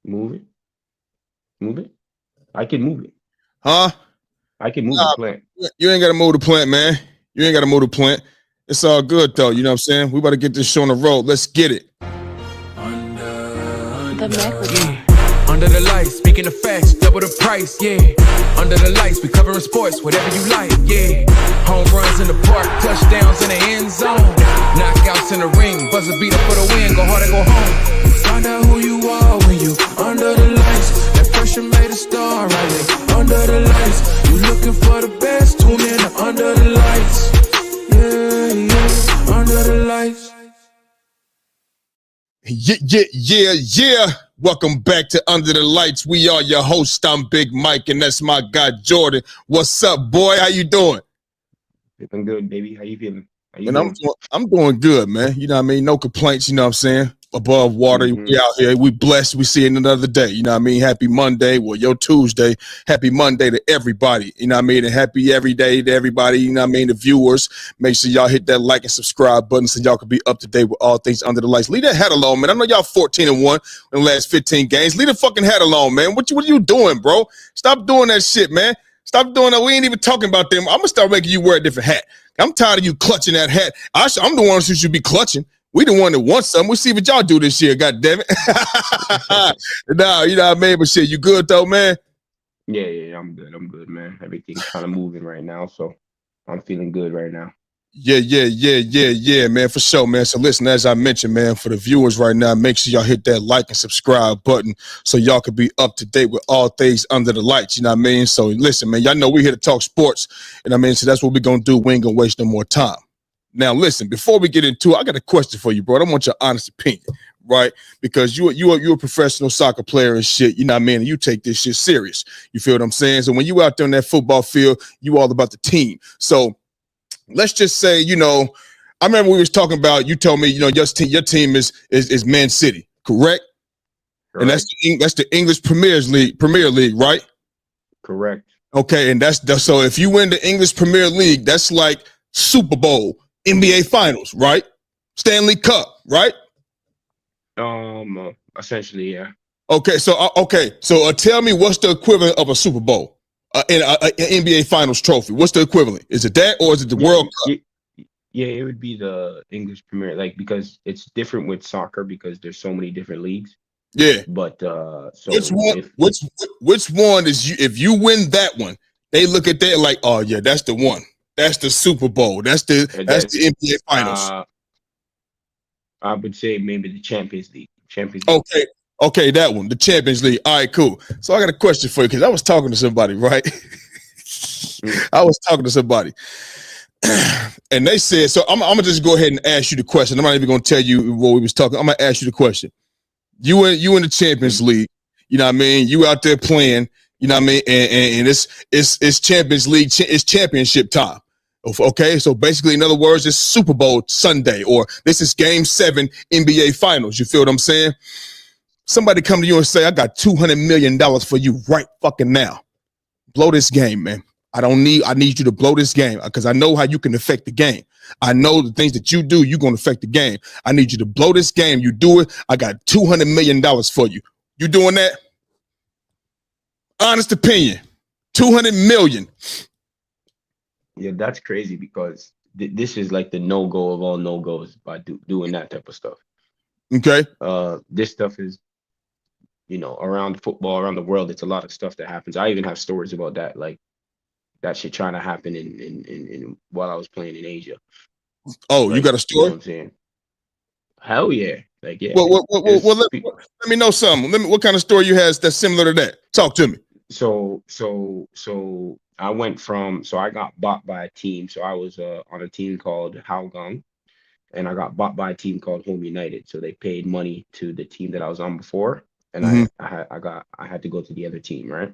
Move it, move it. I can move it. Huh? I can move the Nah, plant. you ain't got to move the plant, man. You ain't got to move the plant. It's all good though. You know what I'm saying? We about to get this show on the road. Let's get it. The microphone. Yeah. Under the lights, speaking of facts, double the price, yeah. Under the lights, we covering sports, whatever you like, yeah. Home runs in the park, touchdowns in the end zone. Knockouts in the ring, buzzer beater for the win, go hard or go home. Find out who you are when you under the lights. That pressure made a star, right there. Under the lights, you looking for the best, tune in to Under the Lights. Yeah, yeah, Under the Lights. Yeah. Welcome back to Under the Lights. We are your host. I'm Big Mike, and that's my guy Jordan. What's up, boy? How you doing? Feeling good, baby. How you feeling? How you And doing? I'm doing good, man. You know what I mean? No complaints, you know what I'm saying? Above water, we out here. We blessed. We see it another day. You know what I mean? Happy Monday. Well, your Tuesday. Happy Monday to everybody. You know what I mean? And happy every day to everybody. You know what I mean? The viewers. Make sure y'all hit that like and subscribe button so y'all can be up to date with all things Under the Lights. Leave that hat alone, man. I know y'all 14-1 in the last 15 games. Leave the fucking hat alone, man. What are you doing, bro? Stop doing that shit, man. Stop doing that. We ain't even talking about them. I'm going to start making you wear a different hat. I'm tired of you clutching that hat. I'm the one who should be clutching. We the one that wants something. We'll see what y'all do this year, God damn it. No, you know what I mean? But shit, you good though, man? Yeah, I'm good. I'm good, man. Everything's kind of moving right now, so I'm feeling good right now. Yeah, man, for sure, man. So listen, as I mentioned, man, for the viewers right now, make sure y'all hit that like and subscribe button so y'all can be up to date with all things Under the Lights, you know what I mean? So listen, man, y'all know we're here to talk sports, and I mean, so that's what we're going to do. We ain't going to waste no more time. Now, listen, before we get into it, I got a question for you, bro. I want your honest opinion, right? Because you're a professional soccer player and shit, you know what I mean? And you take this shit serious. You feel what I'm saying? So when you out there on that football field, you all about the team. So let's just say, you know, I remember we was talking about, you told me, you know, your team is Man City, correct? And that's the English Premier League, right? Correct. Okay, and that's so if you win the English Premier League, that's like Super Bowl, NBA Finals, right? Stanley Cup, right? Essentially, yeah. Okay, so tell me what's the equivalent of a Super Bowl, in an NBA Finals trophy? What's the equivalent? Is it that, or is it the World Cup? Yeah, it would be the English Premier, like, because it's different with soccer because there's so many different leagues. Yeah, but so which one is you? If you win that one, they look at that like, oh yeah, that's the one. That's the Super Bowl. That's the NBA Finals. I would say maybe the Champions League. Okay, that one, the Champions League. All right, cool. So I got a question for you because I was talking to somebody, right? I was talking to somebody, and they said, so I'm gonna just go ahead and ask you the question. I'm not even gonna tell you what we was talking. I'm gonna ask you the question. You in the Champions League, you know what I mean? You out there playing, you know what I mean? And it's Champions League, it's championship time. Okay, so basically, in other words, it's Super Bowl Sunday, or this is Game 7 NBA Finals. You feel what I'm saying? Somebody come to you and say, I got $200 million for you right fucking now. Blow this game, man. I need you to blow this game because I know how you can affect the game. I know the things that you do, you're going to affect the game. I need you to blow this game. You do it. I got $200 million for you. You doing that? Honest opinion. $200 million. Yeah, that's crazy because this is like the no-go of all no-goes by doing that type of stuff. Okay. This stuff is, around football, around the world, it's a lot of stuff that happens. I even have stories about that, like that shit trying to happen in while I was playing in Asia. Oh, like, you got a story? You know what I'm saying? Hell yeah. Like, yeah. Well, let me know something. What kind of story you has that's similar to that? Talk to me. So I went so I got bought by a team. So I was on a team called Haogang, and I got bought by a team called Home United. So they paid money to the team that I was on before, and I had to go to the other team, right?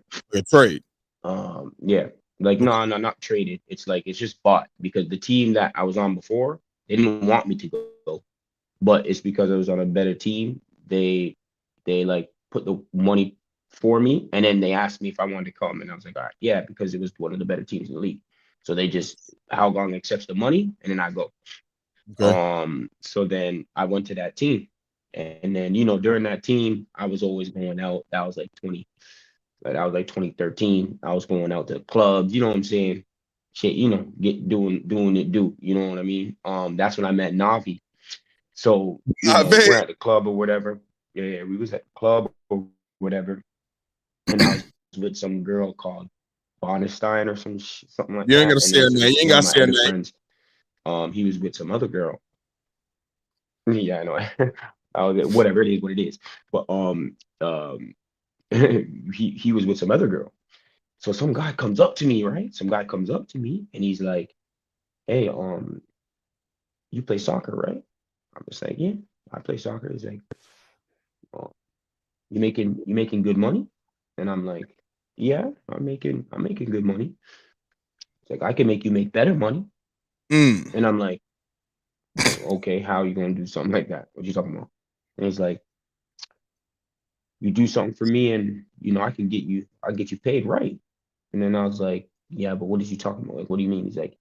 Trade. Yeah. Like, no, not traded. It's like, it's just bought because the team that I was on before, they didn't want me to go, but it's because I was on a better team. They like put the money for me, and then they asked me if I wanted to come, and I was like, all right, yeah, because it was one of the better teams in the league. So they just, Haogang accepts the money, and then I go. Okay. So then I went to that team, And then, during that team, I was always going out. That was like 2013. I was going out to clubs, you know what I'm saying? Shit, get doing it, you know what I mean? That's when I met Navi. So, I bet. we're at the club or whatever. Yeah, we was at the club or whatever. And I was with some girl called Bonestein or something like You ain't that. gotta And say then her name. You ain't one of gotta my say her other name. friends, he was with some other girl. Yeah, I know. I was whatever it is, what it is. But he was with some other girl. So some guy comes up to me, right? Some guy comes up to me and he's like, "Hey, you play soccer, right?" I'm just like, "Yeah, I play soccer." He's like, "Oh, you making good money?" And I'm like, "Yeah, I'm making good money." It's like, "I can make you make better money." Mm. And I'm like, "Okay, how are you gonna do something like that? What you talking about?" And he's like, "You do something for me and I'll get you paid, right?" And then I was like, "Yeah, but what is you talking about? Like, what do you mean?" He's like,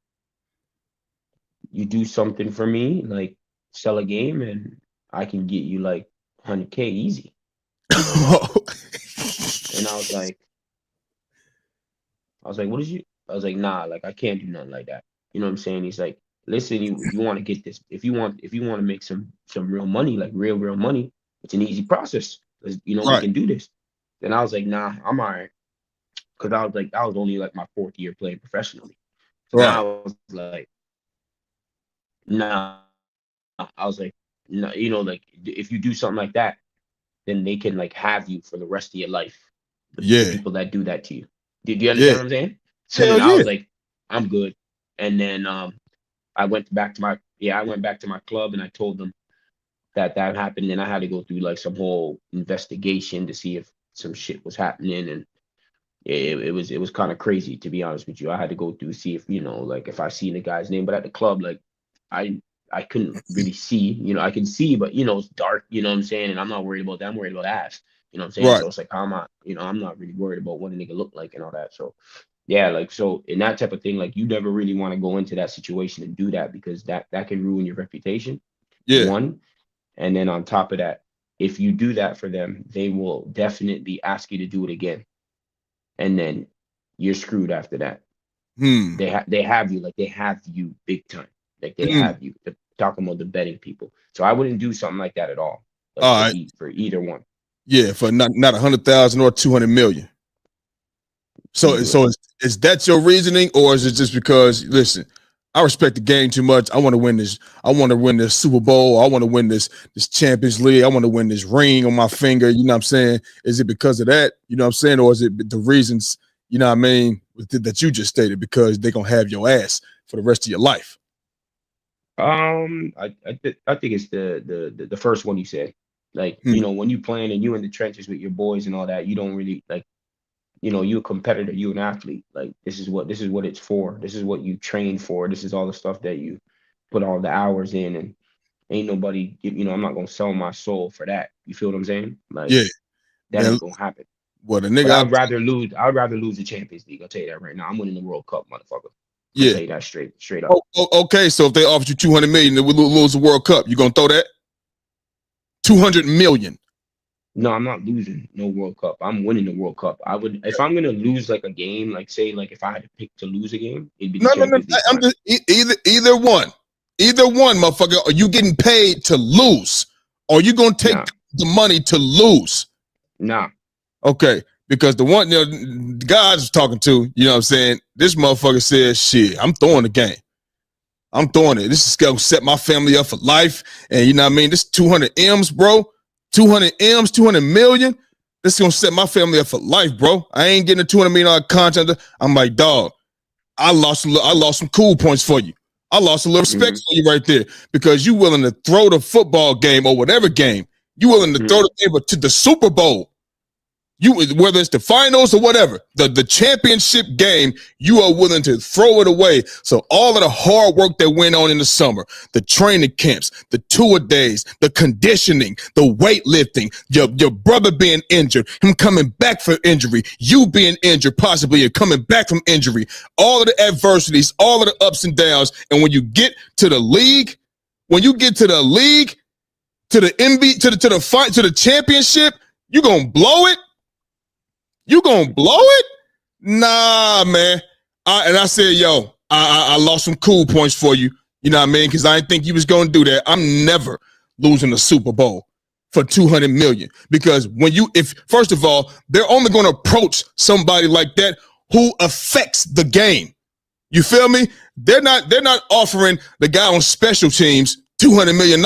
"You do something for me, like sell a game, and I can get you like 100K easy." And I was like, "What is you?" I was like, "Nah, like I can't do nothing like that." You know what I'm saying? He's like, "Listen, you want to get this, if you want to make some real money, like real money, it's an easy process. We Right, can do this." Then I was like, "Nah, I'm all right," because I was only like my fourth year playing professionally. So right. now I was like, nah. I was like, no, like if you do something like that, then they can like have you for the rest of your life. The Yeah, people that do that to you. Do you yeah. understand what I'm saying? So Hell then I yeah. was like, I'm good. And then I went back to my club and I told them that happened. And I had to go through like some whole investigation to see if some shit was happening. And it was kind of crazy, to be honest with you. I had to go through, see if like if I seen the guy's name. But at the club, like I I couldn't really see. I can see, but it's dark. You know what I'm saying? And I'm not worried about that. I'm worried about ass. You know what I'm saying? Right. So it's like I'm not really worried about what a nigga look like and all that. So yeah, like so in that type of thing, like you never really want to go into that situation and do that, because that can ruin your reputation. Yeah. One, and then on top of that, if you do that for them, they will definitely ask you to do it again, and then you're screwed after that. Hmm. They have you big time. Like they Hmm. have you. Talking about the betting people. So I wouldn't do something like that at all. Like All for right. for either one. Yeah, for not 100,000 or 200 million. So Either way. is that your reasoning, or is it just because listen, I respect the game too much. I want to win this. I want to win this Super Bowl. I want to win this Champions League. I want to win this ring on my finger. You know what I'm saying? Is it because of that? You know what I'm saying? Or is it the reasons, you know what I mean, that you just stated, because they're gonna have your ass for the rest of your life? I think it's the first one you said. Like, Hmm. when you playing and you in the trenches with your boys and all that, you don't really like, you a competitor, you an athlete. Like this is what it's for. This is what you train for. This is all the stuff that you put all the hours in, and ain't nobody, I'm not gonna sell my soul for that. You feel what I'm saying? Like Yeah, that man. ain't gonna happen. What a But nigga I'd rather lose. I'd rather lose the Champions League. I'll tell you that right now. I'm winning the World Cup, motherfucker. I'm gonna yeah. tell you that straight up. Okay, so if they offered you 200 million, then we lose the World Cup, you gonna throw that 200 million? No, I'm not losing no World Cup. I'm winning the World Cup. I would, if I'm gonna lose like a game, like say like if I had to pick to lose a game, it'd be the No, no, no. Champions League I'm final. just either one, motherfucker. Are you getting paid to lose, or you gonna take Nah, the money to lose? nah. Okay, because the guy I was talking to, you know what I'm saying, this motherfucker says, "Shit, I'm throwing the game. I'm throwing it. This is gonna set my family up for life." And you know what I mean? This 200 M's, bro. 200 M's, 200 million. This is gonna set my family up for life, bro. I ain't getting a $200 million contract. I'm like, dog. I lost some cool points for you. I lost a little respect Hmm. for you right there, because you willing to throw the football game or whatever game. You willing to throw Hmm. the game to the Super Bowl. You, whether it's the finals or whatever, the championship game, you are willing to throw it away. So all of the hard work that went on in the summer, the training camps, the tour days, the conditioning, the weightlifting, your brother being injured, him coming back from injury, you being injured, possibly and coming back from injury, all of the adversities, all of the ups and downs. And when you get to the league, to the MB to the fight to the championship, you gonna blow it? You gonna blow it? Nah, man. I said, yo, I lost some cool points for you. You know what I mean? Because I didn't think you was gonna do that. I'm never losing the Super Bowl for $200 million. Because first of all, they're only gonna approach somebody like that who affects the game. You feel me? They're not offering the guy on special teams $200 million.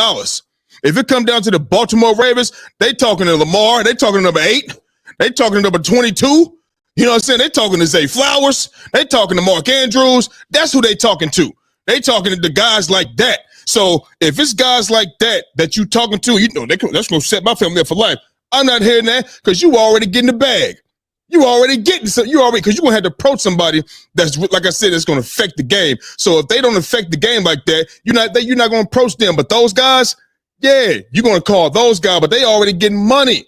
If it come down to the Baltimore Ravens, they talking to Lamar, they talking to number 8, they talking to number 22. You know what I'm saying? They talking to Zay Flowers, they talking to Mark Andrews. That's who they talking to. They talking to the guys like that. So if it's guys like that you talking to, you know, that's gonna set my family up for life. I'm not hearing that because you already getting the bag. You already getting so because you're gonna have to approach somebody that's, like I said, that's gonna affect the game. So if they don't affect the game like that, you're not gonna approach them. But those guys, yeah, you're gonna call those guys, but they already getting money.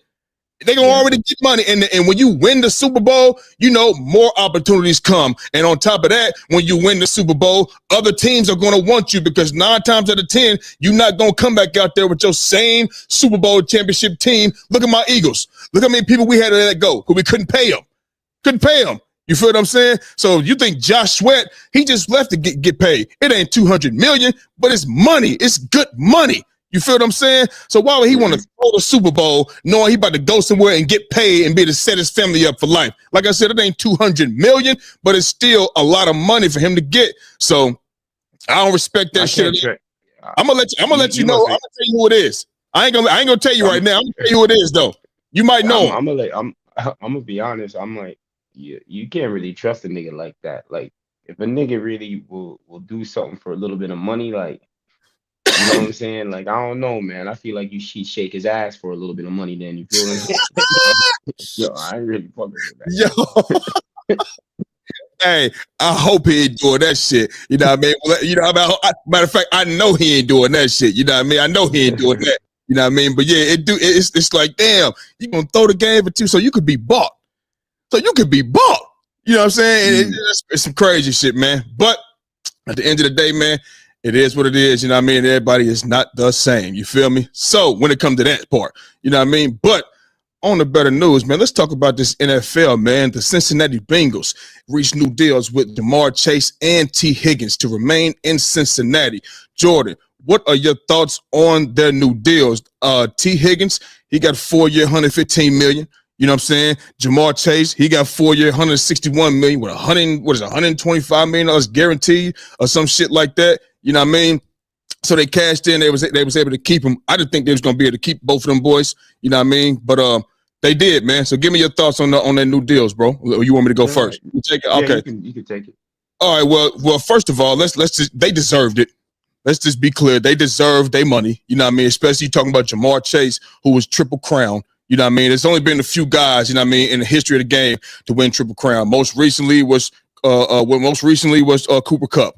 They gonna already get money. And when you win the Super Bowl, you know, more opportunities come. And on top of that, when you win the Super Bowl, other teams are gonna want you because 9 times out of 10, you're not gonna come back out there with your same Super Bowl championship team. Look at my Eagles. Look how many people we had to let go because we couldn't pay them. You feel what I'm saying? So you think Josh Sweat, he just left to get paid. It ain't $200 million, but it's money. It's good money. You feel what I'm saying? So why would he want to throw the Super Bowl knowing he about to go somewhere and get paid and be to set his family up for life? Like I said, it ain't $200 million, but it's still a lot of money for him to get. So I don't respect that shit. I'm gonna let you know. I'm gonna tell you who it is. I ain't gonna tell you right now. I'm gonna tell you who it is though. You might know. I'm gonna be honest. I'm like, you can't really trust a nigga like that. Like, if a nigga really will do something for a little bit of money, like, you know what I'm saying? Like, I don't know, man. I feel like you should shake his ass for a little bit of money. Then you feel like, yo, I ain't really fucking with that. Yo. Hey, I hope he ain't doing that shit. You know what I mean? You know, matter of fact, I know he ain't doing that shit. You know what I mean? I know he ain't doing that. You know what I mean? But yeah, it's like, damn, you gonna throw the game for 2 so you could be bought. You know what I'm saying? And it's some crazy shit, man. But at the end of the day, man, it is what it is. You know what I mean? Everybody is not the same. You feel me? So when it comes to that part, you know what I mean? But on the better news, man, let's talk about this NFL, man. The Cincinnati Bengals reached new deals with Jamar Chase and T. Higgins to remain in Cincinnati. Jordan, what are your thoughts on their new deals? T. Higgins, he got 4-year, $115 million. You know what I'm saying? Jamar Chase, he got 4-year, $161 million with $125 million guaranteed or some shit like that. You know what I mean? So they cashed in. They was able to keep him. I didn't think they was gonna be able to keep both of them boys. You know what I mean? But they did, man. So give me your thoughts on their new deals, bro. Or you want me to go first? You take it. Okay, you can take it. All right. Well. First of all, let's just, they deserved it. Let's just be clear. They deserved their money. You know what I mean? Especially talking about Jamar Chase, who was Triple Crown. You know what I mean? There's only been a few guys, you know what I mean, in the history of the game to win Triple Crown. Most recently was Cooper Kupp.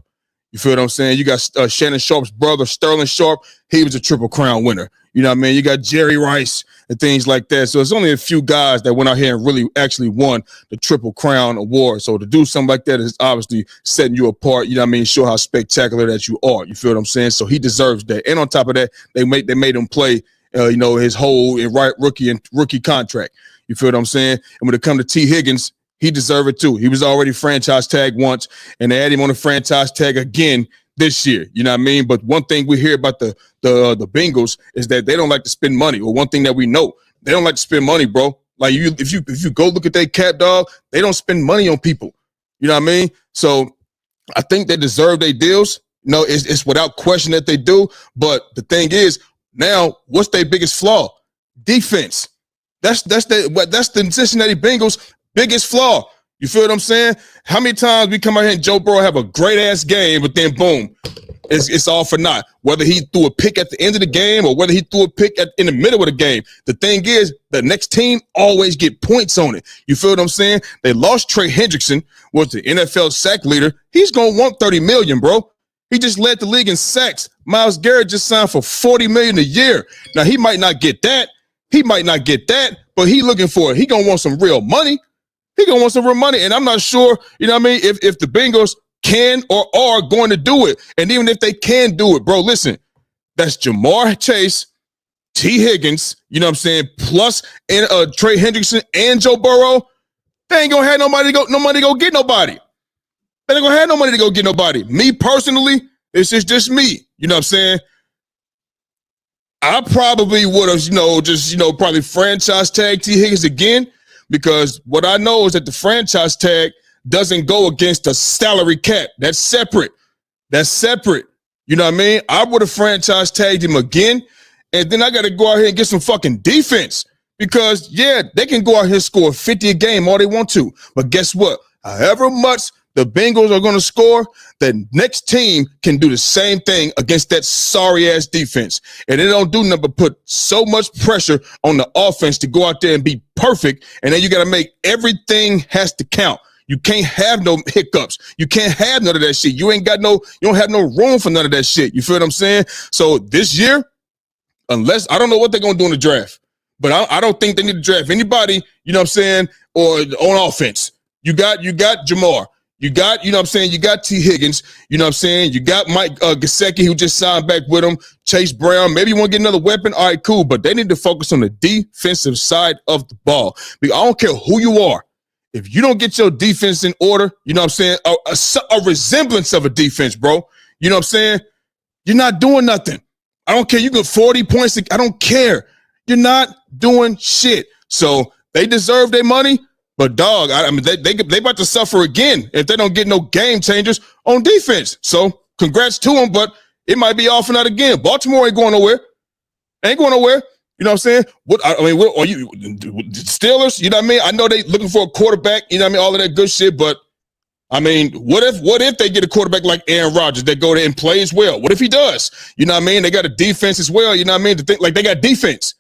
You feel what I'm saying? You got Shannon Sharp's brother, Sterling Sharp. He was a Triple Crown winner. You know what I mean? You got Jerry Rice and things like that. So it's only a few guys that went out here and really actually won the Triple Crown award. So to do something like that is obviously setting you apart. You know what I mean? Show how spectacular that you are. You feel what I'm saying? So he deserves that. And on top of that, they made him play, his whole rookie contract. You feel what I'm saying? And when it comes to T. Higgins, he deserved it too. He was already franchise tagged once, and they had him on the franchise tag again this year. You know what I mean? But one thing we hear about the Bengals is that they don't like to spend money. Or one thing that we know, they don't like to spend money, bro. Like if you go look at their cap, dog, they don't spend money on people. You know what I mean? So I think they deserve their deals. No, it's without question that they do. But the thing is, now what's their biggest flaw? Defense. That's the Cincinnati Bengals' biggest flaw. You feel what I'm saying? How many times we come out here and Joe Burrow have a great ass game, but then boom, it's all for naught. Whether he threw a pick at the end of the game or whether he threw a pick in the middle of the game, the thing is, the next team always get points on it. You feel what I'm saying? They lost Trey Hendrickson, was the NFL sack leader. He's gonna want $30 million, bro. He just led the league in sacks. Myles Garrett just signed for $40 million a year. Now he might not get that. But he looking for it. He gonna want some real money. And I'm not sure, you know what I mean, if the Bengals can or are going to do it. And even if they can do it, bro, listen, that's Jamar Chase T. Higgins, you know what I'm saying, plus and Trey Hendrickson and Joe Burrow, they ain't gonna have no money to go get nobody. They ain't gonna have no money to go get nobody. Me personally, it's just me. You know what I'm saying? I probably would have, probably franchise tag T. Higgins again, because what I know is that the franchise tag doesn't go against the salary cap. That's separate. You know what I mean? I would have franchise tagged him again, and then I got to go out here and get some fucking defense, because, yeah, they can go out here and score 50 a game all they want to, but guess what? However much the Bengals are going to score, the next team can do the same thing against that sorry-ass defense. And they don't do nothing but put so much pressure on the offense to go out there and be perfect, and then you got to make everything has to count. You can't have no hiccups. You can't have none of that shit. You don't have no room for none of that shit. You feel what I'm saying? So this year, unless, I don't know what they're going to do in the draft, but I don't think they need to draft anybody, you know what I'm saying, or on offense. You got Jamar. You got, you know what I'm saying, you got T. Higgins, you know what I'm saying, you got Mike Gesicki, who just signed back with him, Chase Brown. Maybe you want to get another weapon. All right, cool, but they need to focus on the defensive side of the ball. I don't care who you are. If you don't get your defense in order, you know what I'm saying, a resemblance of a defense, bro, you know what I'm saying, you're not doing nothing. I don't care. You get 40 points. I don't care. You're not doing shit. So they deserve their money. But, dog, I mean, they about to suffer again if they don't get no game changers on defense. So, congrats to them, but it might be off and out again. Baltimore ain't going nowhere. You know what I'm saying? What are you, Steelers? You know what I mean? I know they looking for a quarterback, you know what I mean, all of that good shit, but, I mean, what if they get a quarterback like Aaron Rodgers that go there and play as well? What if he does? You know what I mean? They got a defense as well, you know what I mean? To think, like, they got defense.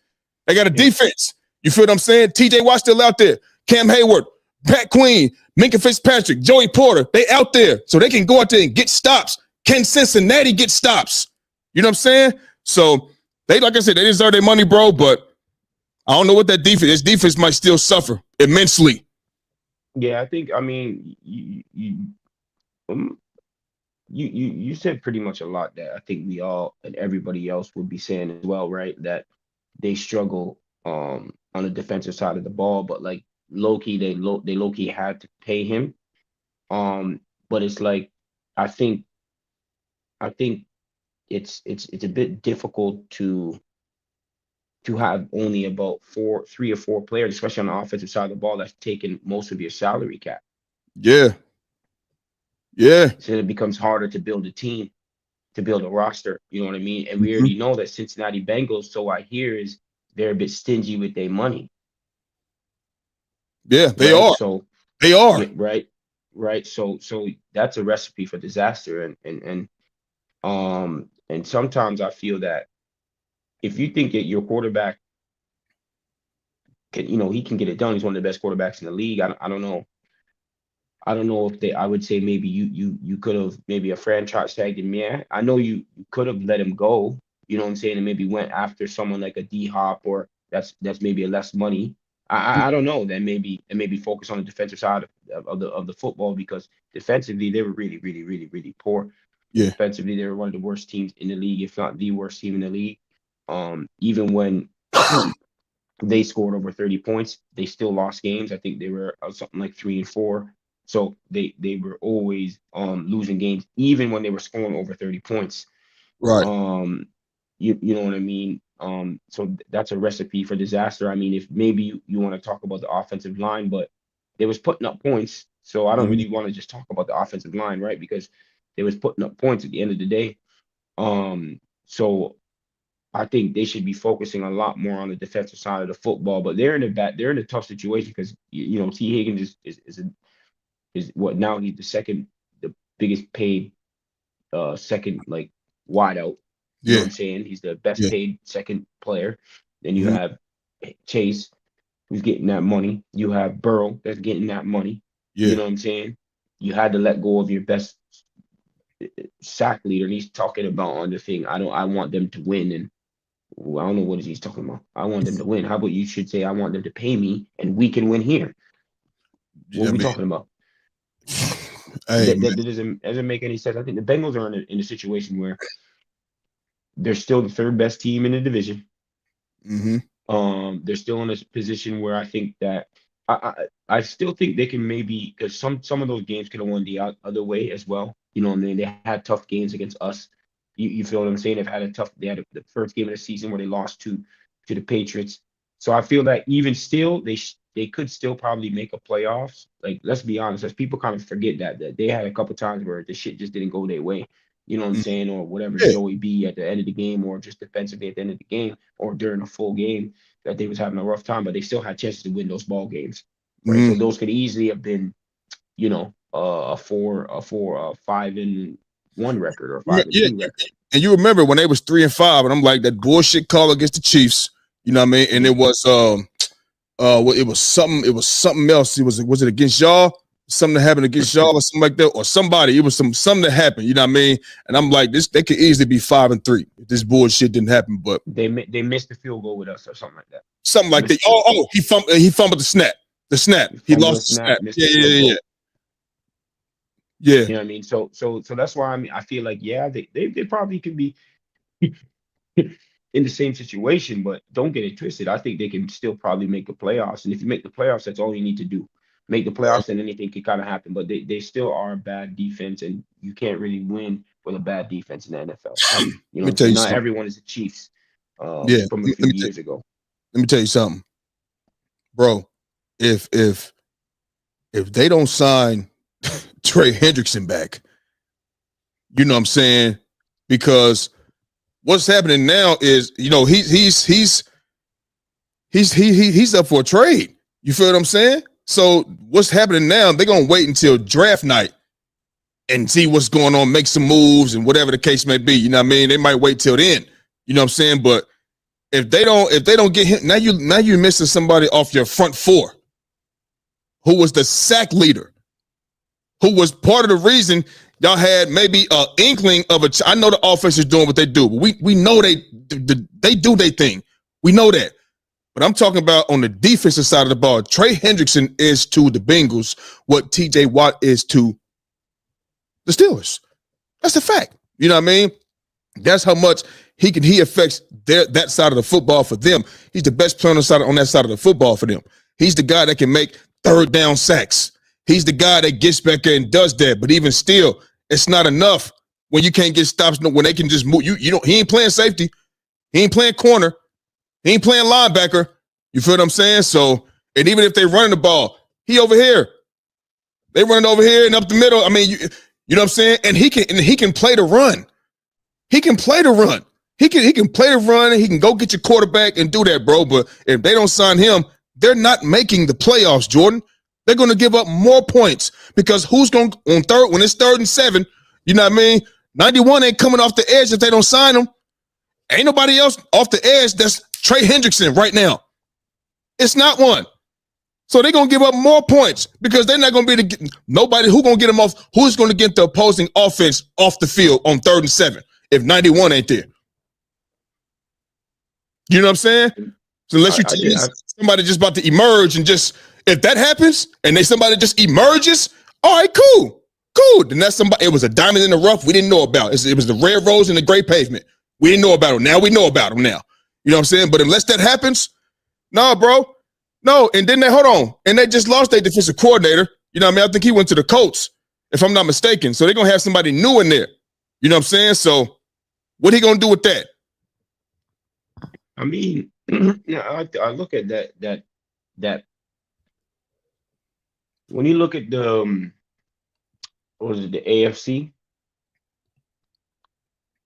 They got a defense. You feel what I'm saying? TJ Watt still out there. Cam Hayward, Pat Queen, Minka Fitzpatrick, Joey Porter, they out there. So they can go out there and get stops. Can Cincinnati get stops? You know what I'm saying? So they, like I said, they deserve their money, bro, but I don't know what that defense, this defense might still suffer immensely. Yeah, I think, I mean, you said pretty much a lot that I think we all and everybody else would be saying as well, right? That they struggle on the defensive side of the ball, but like low-key, they low-key had to pay him. But it's like I think it's a bit difficult to have only about 3 or 4 players, especially on the offensive side of the ball, that's taking most of your salary cap. Yeah. So it becomes harder to build a team, to build a roster. You know what I mean? And we already know that Cincinnati Bengals, so I hear, is they're a bit stingy with their money. Yeah, they are. So they are. Right. So that's a recipe for disaster. And sometimes I feel that if you think that your quarterback can, he can get it done. He's one of the best quarterbacks in the league. I don't know. I don't know if I would say maybe you could have maybe a franchise tagged him. Yeah, I know you could have let him go. You know what I'm saying? And maybe went after someone like a D-Hop, or that's maybe a less money. I don't know. Then maybe focus on the defensive side of the football, because defensively they were really, really, really, really poor. Yeah. Defensively, they were one of the worst teams in the league, if not the worst team in the league. Even when they scored over 30 points, they still lost games. I think they were something like 3-4. So they were always losing games, even when they were scoring over 30 points. Right. You know what I mean? So that's a recipe for disaster. I mean, if maybe you want to talk about the offensive line, but they was putting up points. So I don't really want to just talk about the offensive line, right? Because they was putting up points at the end of the day. So I think they should be focusing a lot more on the defensive side of the football. But they're in a tough situation, because T. Higgins is what now, he's the biggest paid second, like, wideout. You know what I'm saying? He's the best paid second player. Then you have Chase, who's getting that money. You have Burrow, that's getting that money. You know what I'm saying? You had to let go of your best sack leader, and he's talking about on the thing, I want them to win, and I don't know what he's talking about. I want them to win. How about you should say, I want them to pay me, and we can win here. What are we talking about? That doesn't make any sense. I think the Bengals are in a situation where they're still the third best team in the division. Mm-hmm. They're still in a position where I think that I still think they can maybe, because some of those games could have won the other way as well. You know, and they had tough games against us. You feel what I'm saying? They had the first game of the season where they lost to the Patriots. So I feel that even still they could still probably make a playoffs. Like, let's be honest, as people kind of forget that they had a couple times where the shit just didn't go their way. You know what I'm saying? Or whatever, Yeah. Joey B at the end of the game, or just defensively at the end of the game, or during a full game that they was having a rough time, but they still had chances to win those ball games, right? So Mm-hmm. those could easily have been, a 5-1 record or five and Yeah, two record. and you remember when they was 3-5, and I'm like, that bullshit call against the Chiefs. You know what I mean? And it was it was something else. Was it against y'all? Something that happened against y'all or something like that, or somebody. It was something that happened. You know what I mean? And I'm like, they could easily be 5-3 if this bullshit didn't happen. But They missed the field goal with us or something like that. something like that. He fumbled the snap. The snap. He lost the snap. Yeah. You know what I mean? So that's why I feel like, yeah, they probably could be in the same situation, but don't get it twisted. I think they can still probably make the playoffs. And if you make the playoffs, that's all you need to do. Make the playoffs and anything can kind of happen. But they still are a bad defense, and you can't really win with a bad defense in the NFL. You know, not something. everyone is the Chiefs from a few years ago. Let me tell you something, bro. If they don't sign Trey Hendrickson back, you know what I'm saying? Because what's happening now is, he's up for a trade. You feel what I'm saying? So what's happening now? They're gonna wait until draft night and see what's going on, make some moves and whatever the case may be. You know what I mean? They might wait till then. You know what I'm saying? But if they don't get him, now you're missing somebody off your front four who was the sack leader, who was part of the reason y'all had maybe an inkling of I know the offense is doing what they do, but we know they do their thing. We know that. But I'm talking about on the defensive side of the ball. Trey Hendrickson is to the Bengals what TJ Watt is to the Steelers. That's a fact. You know what I mean? That's how much he affects that side of the football for them. He's the best player on that side of the football for them. He's the guy that can make third down sacks. He's the guy that gets back there and does that. But even still, it's not enough when you can't get stops, when they can just move. He ain't playing safety. He ain't playing corner. He ain't playing linebacker. You feel what I'm saying? So, and even if they running the ball, he over here. They running over here and up the middle. I mean, you know what I'm saying? And he can play the run. He can play the run. He can play the run, and he can go get your quarterback and do that, bro. But if they don't sign him, they're not making the playoffs, Jordan. They're going to give up more points because who's going on third when it's 3rd and 7? You know what I mean? 91 ain't coming off the edge if they don't sign him. Ain't nobody else off the edge that's Trey Hendrickson right now. It's not one. So they're going to give up more points because they're not going to be nobody who's going to get them off. Who's going to get the opposing offense off the field on 3rd and 7 if 91 ain't there? You know what I'm saying? So unless you tell me somebody just about to emerge and just, if that happens and somebody just emerges, all right, cool. Then that's somebody. It was a diamond in the rough we didn't know about. It was the red rose and the gray pavement. We didn't know about them. Now we know about them now. You know what I'm saying? But unless that happens, nah, bro. No. And then hold on. And they just lost their defensive coordinator. You know what I mean? I think he went to the Colts, if I'm not mistaken. So they're going to have somebody new in there. You know what I'm saying? So what he going to do with that? I mean, I look at that when you look at the what was it, the AFC?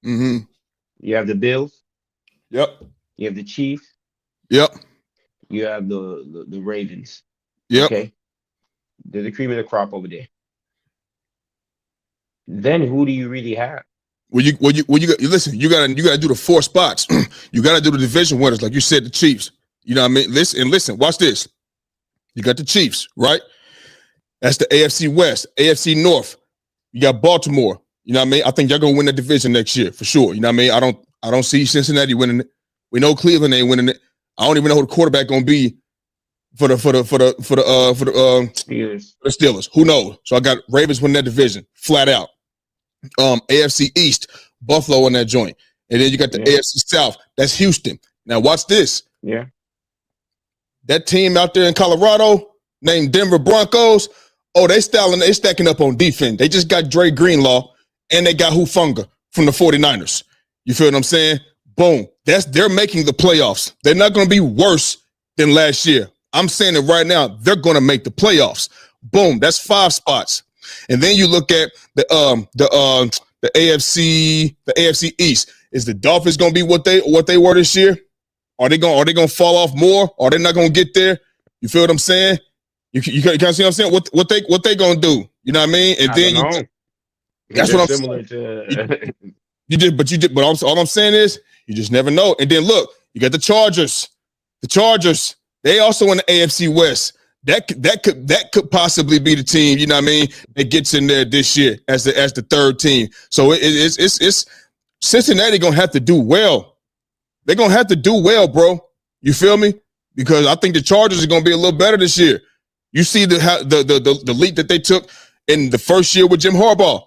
Mm-hmm. You have the Bills. Yep. You have the Chiefs. Yep. You have the Ravens. Yep. Okay. They're the cream of the crop over there. Then who do you really have? You listen, you gotta do the 4 spots. You gotta do the division winners, like you said, the Chiefs. You know what I mean? Listen, watch this. You got the Chiefs, right? That's the AFC West, AFC North. You got Baltimore. You know what I mean? I think y'all gonna win the division next year for sure. You know what I mean? I don't see Cincinnati winning it. We know Cleveland ain't winning it. I don't even know who the quarterback gonna be for the Steelers. Who knows? So I got Ravens winning that division, flat out. AFC East, Buffalo in that joint. And then you got the AFC South. That's Houston. Now watch this. Yeah. That team out there in Colorado named Denver Broncos, oh, they stacking up on defense. They just got Dre Greenlaw and they got Hufanga from the 49ers. You feel what I'm saying? Boom. They're making the playoffs. They're not going to be worse than last year. I'm saying it right now. They're going to make the playoffs. Boom. That's 5 spots. And then you look at the AFC East. Is the Dolphins going to be what they were this year? Are they going to fall off more? Are they not going to get there? You feel what I'm saying? You see what I'm saying? What they going to do? You know what I mean? And then that's what I'm similar saying. But all I'm saying is you just never know. And then look, you got the Chargers. The Chargers, they also in the AFC West. That could possibly be the team, you know what I mean, that gets in there this year as the third team. So it's Cincinnati gonna have to do well. They're gonna have to do well, bro. You feel me? Because I think the Chargers are gonna be a little better this year. You see the leap that they took in the first year with Jim Harbaugh.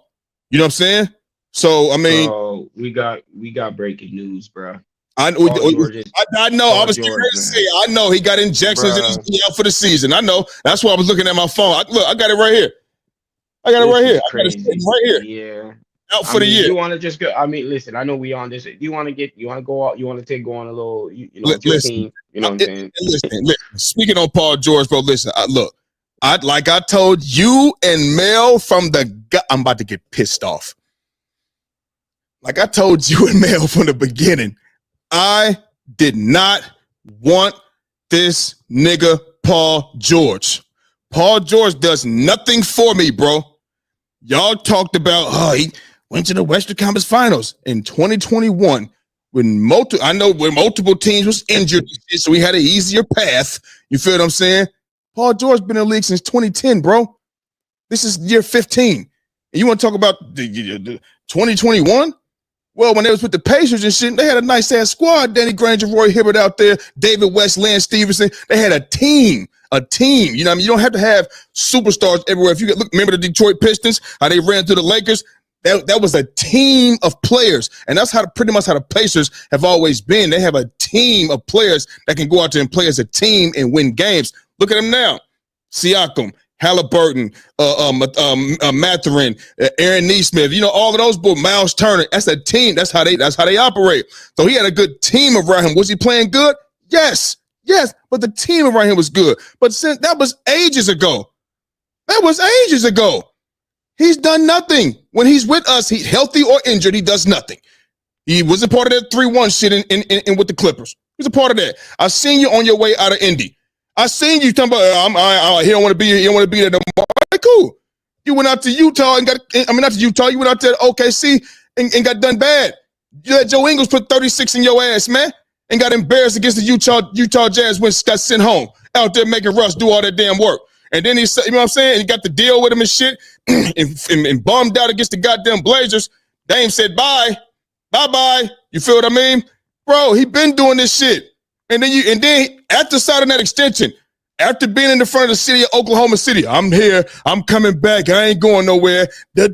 You know what I'm saying? So I mean, we got breaking news, bro. I know. I was getting ready to say. I know he got injections and he's out for the season. I know. That's why I was looking at my phone. I got it right here. I got it right here. Yeah. Out for the year. You want to just go? I mean, listen. I know we on this. You want to go out? You want to go on a little? Listen. Team, you know what I'm saying? Listen. Speaking on Paul George, bro. Listen. Look. I told you and Mel from the. I'm about to get pissed off. Like I told you and Mel from the beginning. I did not want this nigga Paul George. Paul George does nothing for me, bro. Y'all talked about, he went to the Western Conference Finals in 2021 when multiple teams was injured, so we had an easier path. You feel what I'm saying? Paul George been in the league since 2010, bro. This is year 15. And you want to talk about the 2021? Well, when they was with the Pacers and shit, they had a nice-ass squad. Danny Granger, Roy Hibbert out there, David West, Lance Stevenson. They had a team. You know what I mean? You don't have to have superstars everywhere. If you remember the Detroit Pistons, how they ran through the Lakers? That was a team of players. And that's pretty much how the Pacers have always been. They have a team of players that can go out there and play as a team and win games. Look at them now. Siakam, Halliburton, Mathurin, Aaron Nesmith, all of those boys, Miles Turner. That's a team. That's how they operate. So he had a good team around him. Was he playing good? Yes, but the team around him was good. But since that was ages ago. He's done nothing. When he's with us, he's healthy or injured, he does nothing. He wasn't part of that 3-1 shit in with the Clippers. He's a part of that. I seen you on your way out of Indy. I seen you talking about he don't want to be here. He don't want to be there no more. Right, cool. You went out to Utah and not to Utah. You went out there to OKC and got done bad. You let Joe Ingles put 36 in your ass, man, and got embarrassed against the Utah Jazz when got sent home out there making Russ do all that damn work. And then he said, you know what I'm saying? He got to deal with him and shit and bummed out against the goddamn Blazers. Dame said bye. You feel what I mean? Bro, he been doing this shit. And then after signing that extension, after being in the front of the city of Oklahoma City, I'm here, I'm coming back, I ain't going nowhere. You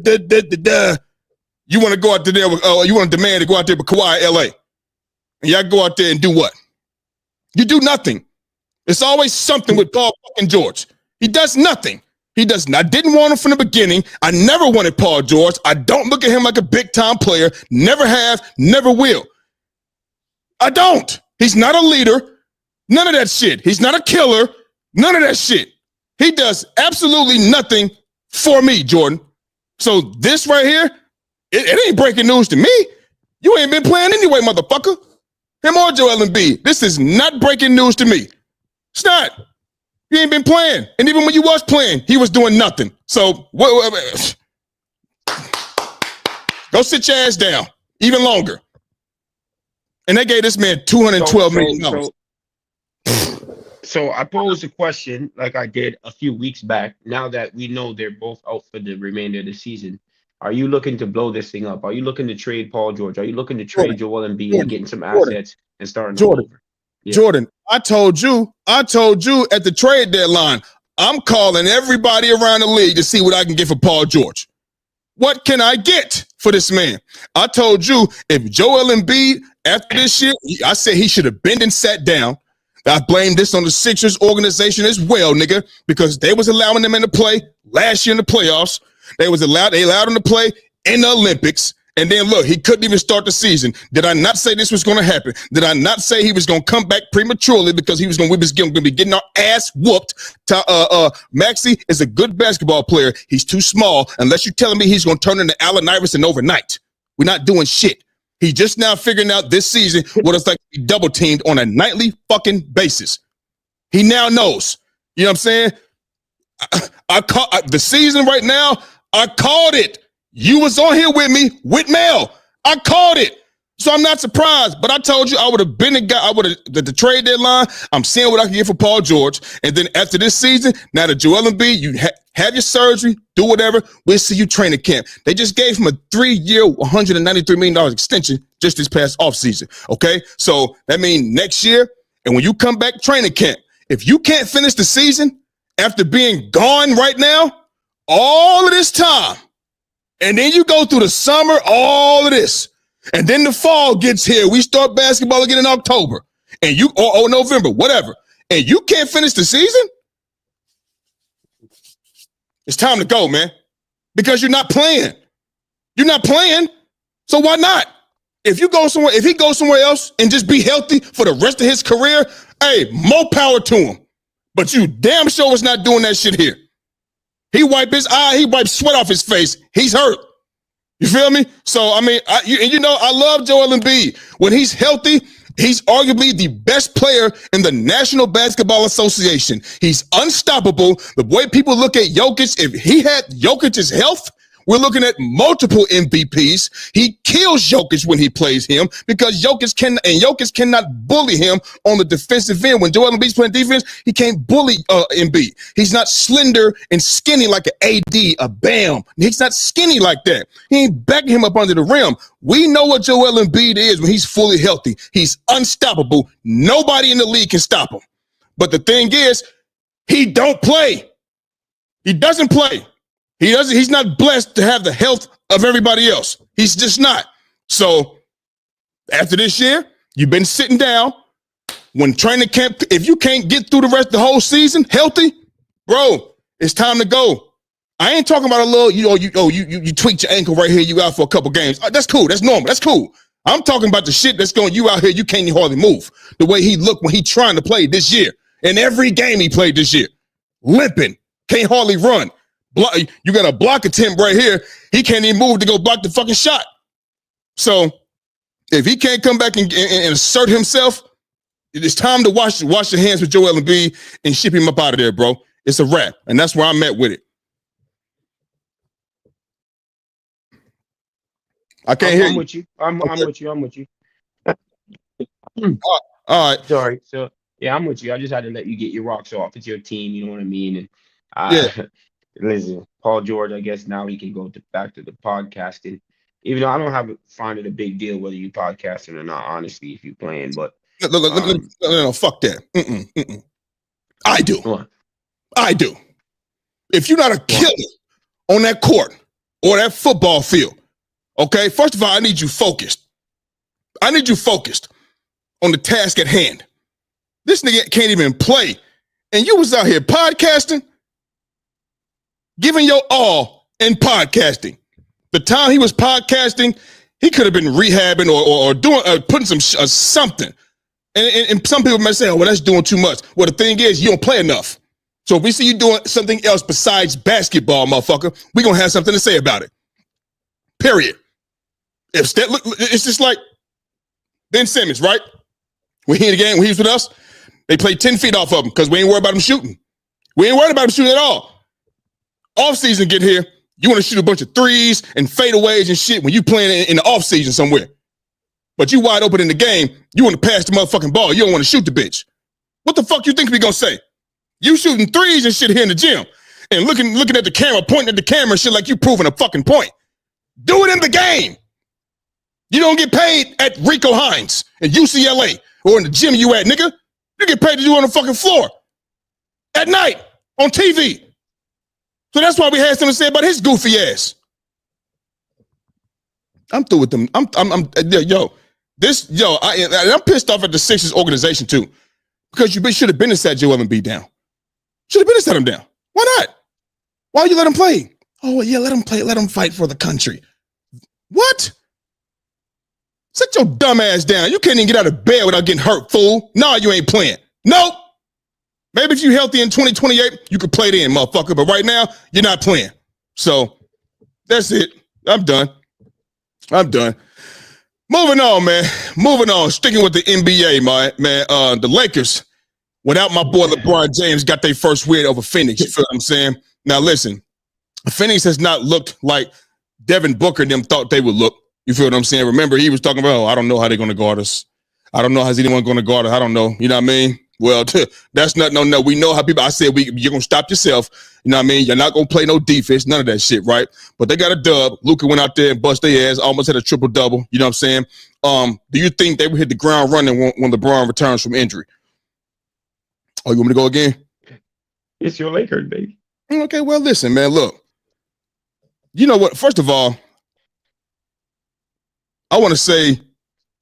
want to go out there with, you want to demand to go out there with Kawhi LA. And y'all go out there and do what? You do nothing. It's always something with Paul fucking George. He does nothing. He doesn't. I didn't want him from the beginning. I never wanted Paul George. I don't look at him like a big-time player. Never have, never will. I don't. He's not a leader. None of that shit. He's not a killer. None of that shit. He does absolutely nothing for me, Jordan. So this right here, it ain't breaking news to me. You ain't been playing anyway, motherfucker. Him or Joel Embiid. This is not breaking news to me. It's not. You ain't been playing. And even when you was playing, he was doing nothing. So go sit your ass down even longer. And they gave this man $212 million. So I posed a question like I did a few weeks back. Now that we know they're both out for the remainder of the season, are you looking to blow this thing up? Are you looking to trade Paul George? Are you looking to trade Joel Embiid and getting some assets and starting over? Yeah. Jordan, I told you at the trade deadline, I'm calling everybody around the league to see what I can get for Paul George. What can I get for this man? I told you if Joel Embiid, after this shit, I said he should have been and sat down. I blame this on the Sixers organization as well, nigga, because they was allowing them in to play last year in the playoffs. They allowed them to play in the Olympics. And then look, he couldn't even start the season. Did I not say this was going to happen? Did I not say he was going to come back prematurely because we was going to be getting our ass whooped? Maxey is a good basketball player. He's too small. Unless you're telling me he's going to turn into Allen Iverson overnight. We're not doing shit. He just now figuring out this season what it's like to be double teamed on a nightly fucking basis. He now knows. You know what I'm saying? I call the season right now. I called it. You was on here with me with Mel. I called it. So I'm not surprised. But I told you I would have been the guy. I would have the trade deadline. I'm seeing what I can get for Paul George. And then after this season, now the Joel Embiid, you have your surgery, do whatever. We'll see you training camp. They just gave him a 3-year, $193 million extension just this past offseason. Okay? So that means next year, and when you come back training camp, if you can't finish the season after being gone right now, all of this time, and then you go through the summer, all of this, and then the fall gets here. We start basketball again in October, and you or November, whatever, and you can't finish the season. It's time to go, man, because you're not playing. You're not playing, so why not? If he goes somewhere else and just be healthy for the rest of his career, hey, more power to him. But you damn sure is not doing that shit here. He wiped his eye. He wiped sweat off his face. He's hurt. You feel me? So, I mean, I love Joel Embiid. When he's healthy, he's arguably the best player in the National Basketball Association. He's unstoppable. The way people look at Jokic, if he had Jokic's health, we're looking at multiple MVPs. He kills Jokic when he plays him because Jokic cannot bully him on the defensive end. When Joel Embiid's playing defense, he can't bully Embiid. He's not slender and skinny like an AD, a Bam. He's not skinny like that. He ain't backing him up under the rim. We know what Joel Embiid is when he's fully healthy. He's unstoppable. Nobody in the league can stop him. But the thing is, he don't play. He doesn't play. He's not blessed to have the health of everybody else. He's just not. So after this year, you've been sitting down. When training camp, if you can't get through the whole season healthy, bro, it's time to go. I ain't talking about a little, you tweaked your ankle right here, you out for a couple games. That's cool. That's normal. That's cool. I'm talking about the shit that's going you out here, you can't hardly move. The way he looked when he trying to play this year. In every game he played this year. Limping. Can't hardly run. You got a block attempt right here. He can't even move to go block the fucking shot. So if he can't come back and assert himself, it's time to wash your hands with Joel Embiid and ship him up out of there, bro. It's a wrap. And that's where I'm at with it. I can't hear you. I'm with you. I'm with you. All right. Sorry. So, yeah, I'm with you. I just had to let you get your rocks off. It's your team. You know what I mean? And Yeah. Listen, Paul George, I guess now he can go back to the podcasting. Even though I don't find it a big deal whether you podcasting or not, honestly, if you're playing. But no, fuck that. I do. What? I do. If you're not a killer on that court or that football field, okay, first of all, I need you focused. I need you focused on the task at hand. This nigga can't even play. And you was out here podcasting, giving your all in podcasting. The time he was podcasting, he could have been rehabbing or doing putting some something. And some people might say, "Oh, well, that's doing too much." Well, the thing is, you don't play enough. So if we see you doing something else besides basketball, motherfucker, we're gonna have something to say about it. Period. It's just like Ben Simmons, right? When he in the game, when he was with us, they played 10 feet off of him because we ain't worried about him shooting. We ain't worried about him shooting at all. Off season get here, you want to shoot a bunch of threes and fadeaways and shit when you playing in the off season somewhere. But you wide open in the game, you want to pass the motherfucking ball. You don't want to shoot the bitch. What the fuck you think we gonna say? You shooting threes and shit here in the gym and looking at the camera, pointing at the camera and shit like you proving a fucking point. Do it in the game. You don't get paid at Rico Hines in UCLA or in the gym you at, nigga. You get paid to do it on the fucking floor at night on TV. So that's why we had something to say about his goofy ass. I'm through with them. I'm pissed off at the Sixers organization too, Because you should have been to sat Joel Embiid down. Should have been to set him down. Why not? Why you let him play? Oh, well, yeah, let him play. Let him fight for the country. What? Sit your dumb ass down. You can't even get out of bed without getting hurt, fool. No, you ain't playing. Nope. Maybe if you're healthy in 2028, you could play then, motherfucker. But right now, you're not playing. So that's it. I'm done. Moving on, man. Moving on. Sticking with the NBA, man. The Lakers, without my boy LeBron James, got their first win over Phoenix. You feel what I'm saying? Now, listen. Phoenix has not looked like Devin Booker and them thought they would look. You feel what I'm saying? Remember, he was talking about, I don't know how they're going to guard us. I don't know how's anyone going to guard us. I don't know. You know what I mean? Well, that's not, no. We know how people, I said, you're going to stop yourself. You know what I mean? You're not going to play no defense, none of that shit, right? But they got a dub. Luka went out there and bust their ass, almost had a triple-double. You know what I'm saying? Do you think they would hit the ground running when LeBron returns from injury? Oh, you want me to go again? It's your Lakers, baby. Okay, well, listen, man, look. You know what? First of all, I want to say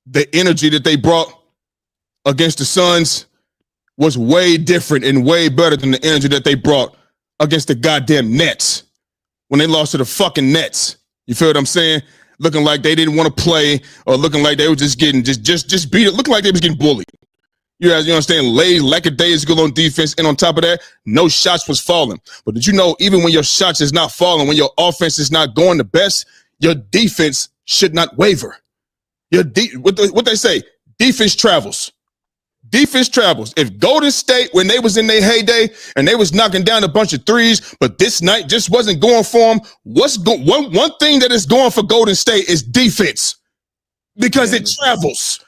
the energy that they brought against the Suns was way different and way better than the energy that they brought against the goddamn Nets when they lost to the fucking Nets. You feel what I'm saying? Looking like they didn't want to play or looking like they were just getting just beat it. Looking like they was getting bullied. You guys, you understand? Lackadaisical on defense, and on top of that, no shots was falling. But did you know, even when your shots is not falling, when your offense is not going the best, your defense should not waver. What they say, defense travels. Defense travels. If Golden State, when they was in their heyday and they was knocking down a bunch of threes, but this night just wasn't going for them, one thing that is going for Golden State is defense, because it travels.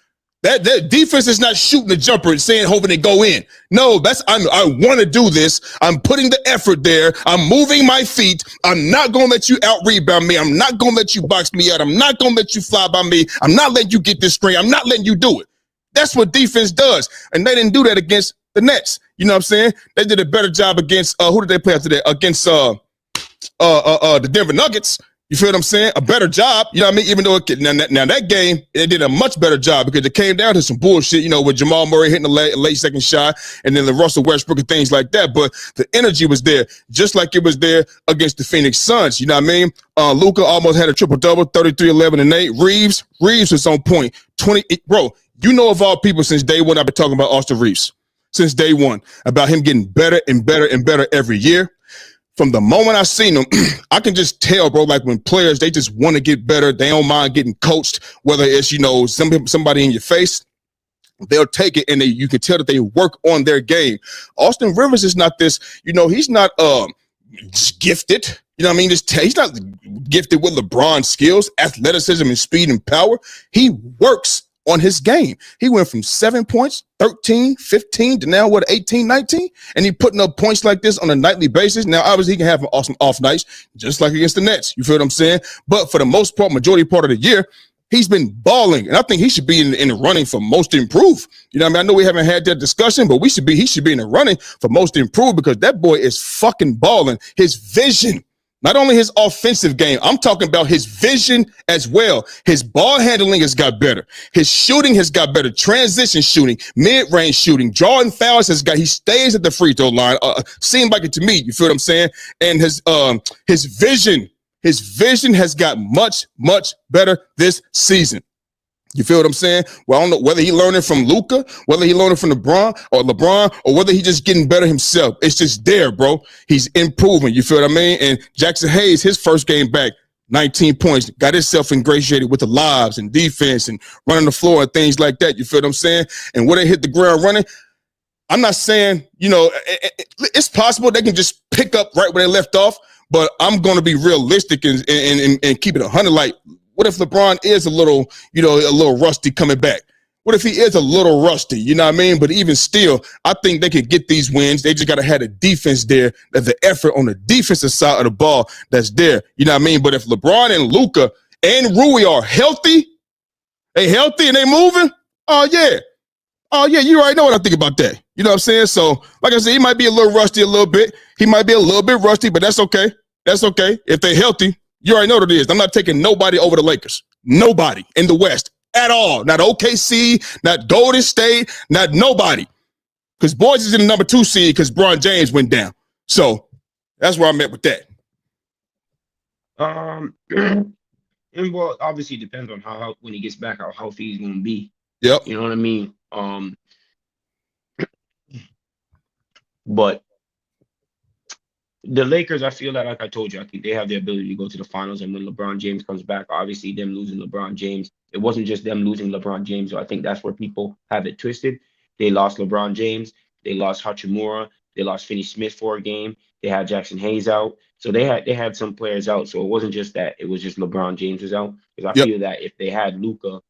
That defense is not shooting the jumper and saying, hoping they go in. No, I want to do this. I'm putting the effort there. I'm moving my feet. I'm not going to let you out-rebound me. I'm not going to let you box me out. I'm not going to let you fly by me. I'm not letting you get this screen. I'm not letting you do it. That's what defense does. And they didn't do that against the Nets. You know what I'm saying? They did a better job against, who did they play after that? Against the Denver Nuggets. You feel what I'm saying? A better job. You know what I mean? Even though now that game, it did a much better job because it came down to some bullshit, you know, with Jamal Murray hitting the late second shot and then the Russell Westbrook and things like that. But the energy was there, just like it was there against the Phoenix Suns. You know what I mean? Luka almost had a triple-double, 33, 11, and 8. Reeves was on point. 20, bro, you know of all people since day one, I've been talking about Austin Reeves. Since day one, about him getting better and better and better every year. From the moment I seen him, I can just tell, bro, like when players, they just want to get better. They don't mind getting coached, whether it's, you know, somebody in your face, they'll take it, and you can tell that they work on their game. Austin Rivers is not this, you know, he's not just gifted. You know what I mean? He's not gifted with LeBron skills, athleticism, and speed and power. He works on his game. He went from 7 points, 13, 15 to now 18, 19, and he putting up points like this on a nightly basis. Now, obviously, he can have some off nights, just like against the Nets. You feel what I'm saying? But for the most part, majority part of the year, he's been balling, and I think he should be in the running for most improved. You know what I mean? I know we haven't had that discussion, but he should be in the running for most improved because that boy is fucking balling. His vision. Not only his offensive game, I'm talking about his vision as well. His ball handling has got better. His shooting has got better. Transition shooting, mid-range shooting, drawing fouls he stays at the free throw line. Seemed like it to me. You feel what I'm saying? And his vision has got much, much better this season. You feel what I'm saying? Well, I don't know whether he learning from Luka, whether he learning from LeBron, or whether he just getting better himself. It's just there, bro. He's improving. You feel what I mean? And Jackson Hayes, his first game back, 19 points, got himself ingratiated with the lobs and defense and running the floor and things like that. You feel what I'm saying? And when they hit the ground running, I'm not saying, you know, it's possible they can just pick up right where they left off, but I'm going to be realistic and keep it 100. Like, what if LeBron is a little rusty coming back? What if he is a little rusty? You know what I mean? But even still, I think they could get these wins. They just got to have the defense there, the effort on the defensive side of the ball that's there. You know what I mean? But if LeBron and Luka and Rui are healthy, and they moving, oh, yeah, you already know what I think about that. You know what I'm saying? So, like I said, he might be a little rusty a little bit. He might be a little bit rusty, but that's okay. That's okay. If they're healthy, you already know what it is. I'm not taking nobody over the Lakers. Nobody in the West at all. Not OKC, not Golden State, not nobody. Because Boys is in the number 2 seed because Bron James went down. So that's where I'm at with that. And well, obviously it depends on how when he gets back, how healthy he's gonna be. Yep. You know what I mean? But the Lakers, I feel that, like I told you, I think they have the ability to go to the finals. And when LeBron James comes back, obviously them losing LeBron James, it wasn't just them losing LeBron James. So I think that's where people have it twisted. They lost LeBron James, they lost Hachimura, they lost Finney Smith for a game. They had Jackson Hayes out. So they had some players out. So it wasn't just that, it was just LeBron James was out. Because I feel that if they had Luka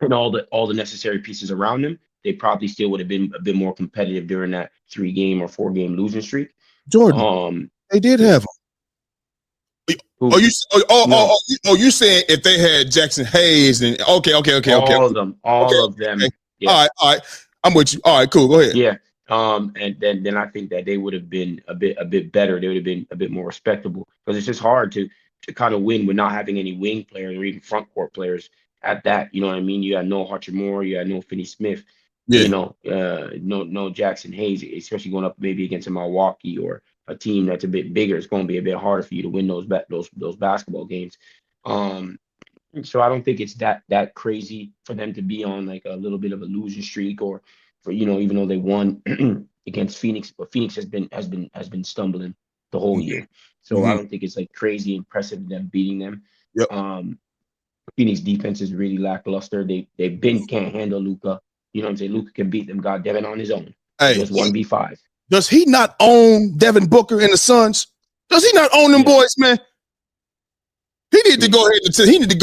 and all the necessary pieces around him, they probably still would have been a bit more competitive during that 3-game or 4-game losing streak. Jordan, they did have him. You saying if they had Jackson Hayes and okay. All of them. Okay. Yeah. All right. I'm with you. All right, cool. Go ahead. Yeah. And then I think that they would have been a bit better. They would have been a bit more respectable because it's just hard to kind of win with not having any wing players or even front court players at that. You know what I mean? You had no Hachimura, you had no Finney Smith. Yeah. You know, no Jackson Hayes, especially going up maybe against a Milwaukee or a team that's a bit bigger. It's going to be a bit harder for you to win those basketball games. So I don't think it's that crazy for them to be on like a little bit of a losing streak, or for even though they won against Phoenix, but Phoenix has been stumbling the whole year. So I don't think it's like crazy impressive them beating them. Yep. Phoenix defense is really lackluster. They can't handle Luka. You know what I'm saying? Luka can beat them, goddamn it, on his own. Hey, just 1v5. Does he not own Devin Booker and the Suns? Does he not own them boys, man? He need to go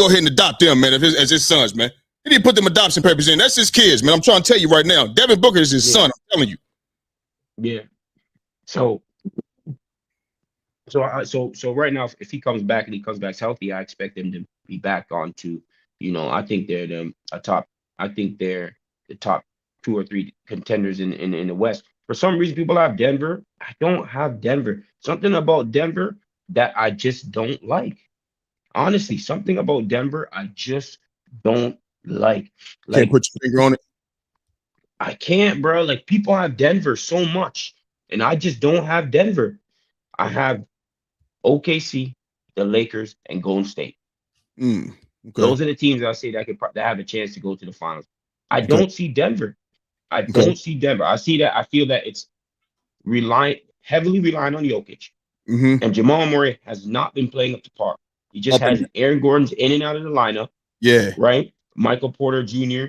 ahead and adopt them, man, as his sons, man. He need to put them adoption papers in. That's his kids, man. I'm trying to tell you right now. Devin Booker is his son. I'm telling you. Yeah. So right now, if he comes back and he comes back healthy, I expect him to be back onto. I think they're the top 2 or 3 contenders in the West. For some reason, people have Denver. I don't have Denver. Something about Denver that I just don't like. Honestly, something about Denver I just don't like. Can't put your finger on it. I can't, bro. Like, people have Denver so much, and I just don't have Denver. I have OKC, the Lakers, and Golden State. Okay. Those are the teams I say that have a chance to go to the finals. I don't see Denver. I don't see Denver. I feel that it's heavily relying on Jokic. And Jamal Murray has not been playing up to par. He just has Aaron Gordon's in and out of the lineup. Yeah. Right? Michael Porter Jr.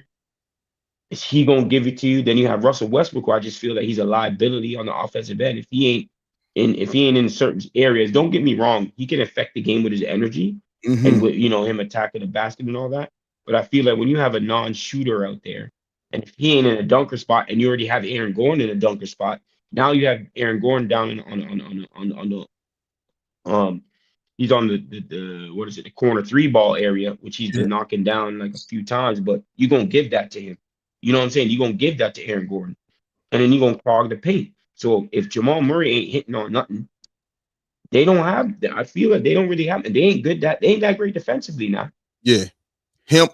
Is he gonna give it to you? Then you have Russell Westbrook, who I just feel that he's a liability on the offensive end. If he ain't in certain areas, don't get me wrong, he can affect the game with his energy and with him attacking the basket and all that. But I feel like when you have a non-shooter out there, and if he ain't in a dunker spot, and you already have Aaron Gordon in a dunker spot, now you have Aaron Gordon down on the he's on the corner 3 ball area, which he's been knocking down like a few times. But you're gonna give that to him. You know what I'm saying? You're gonna give that to Aaron Gordon, and then you're gonna clog the paint. So if Jamal Murray ain't hitting on nothing, they don't have that. I feel like they don't really have it. They ain't that great defensively now. Yeah. Him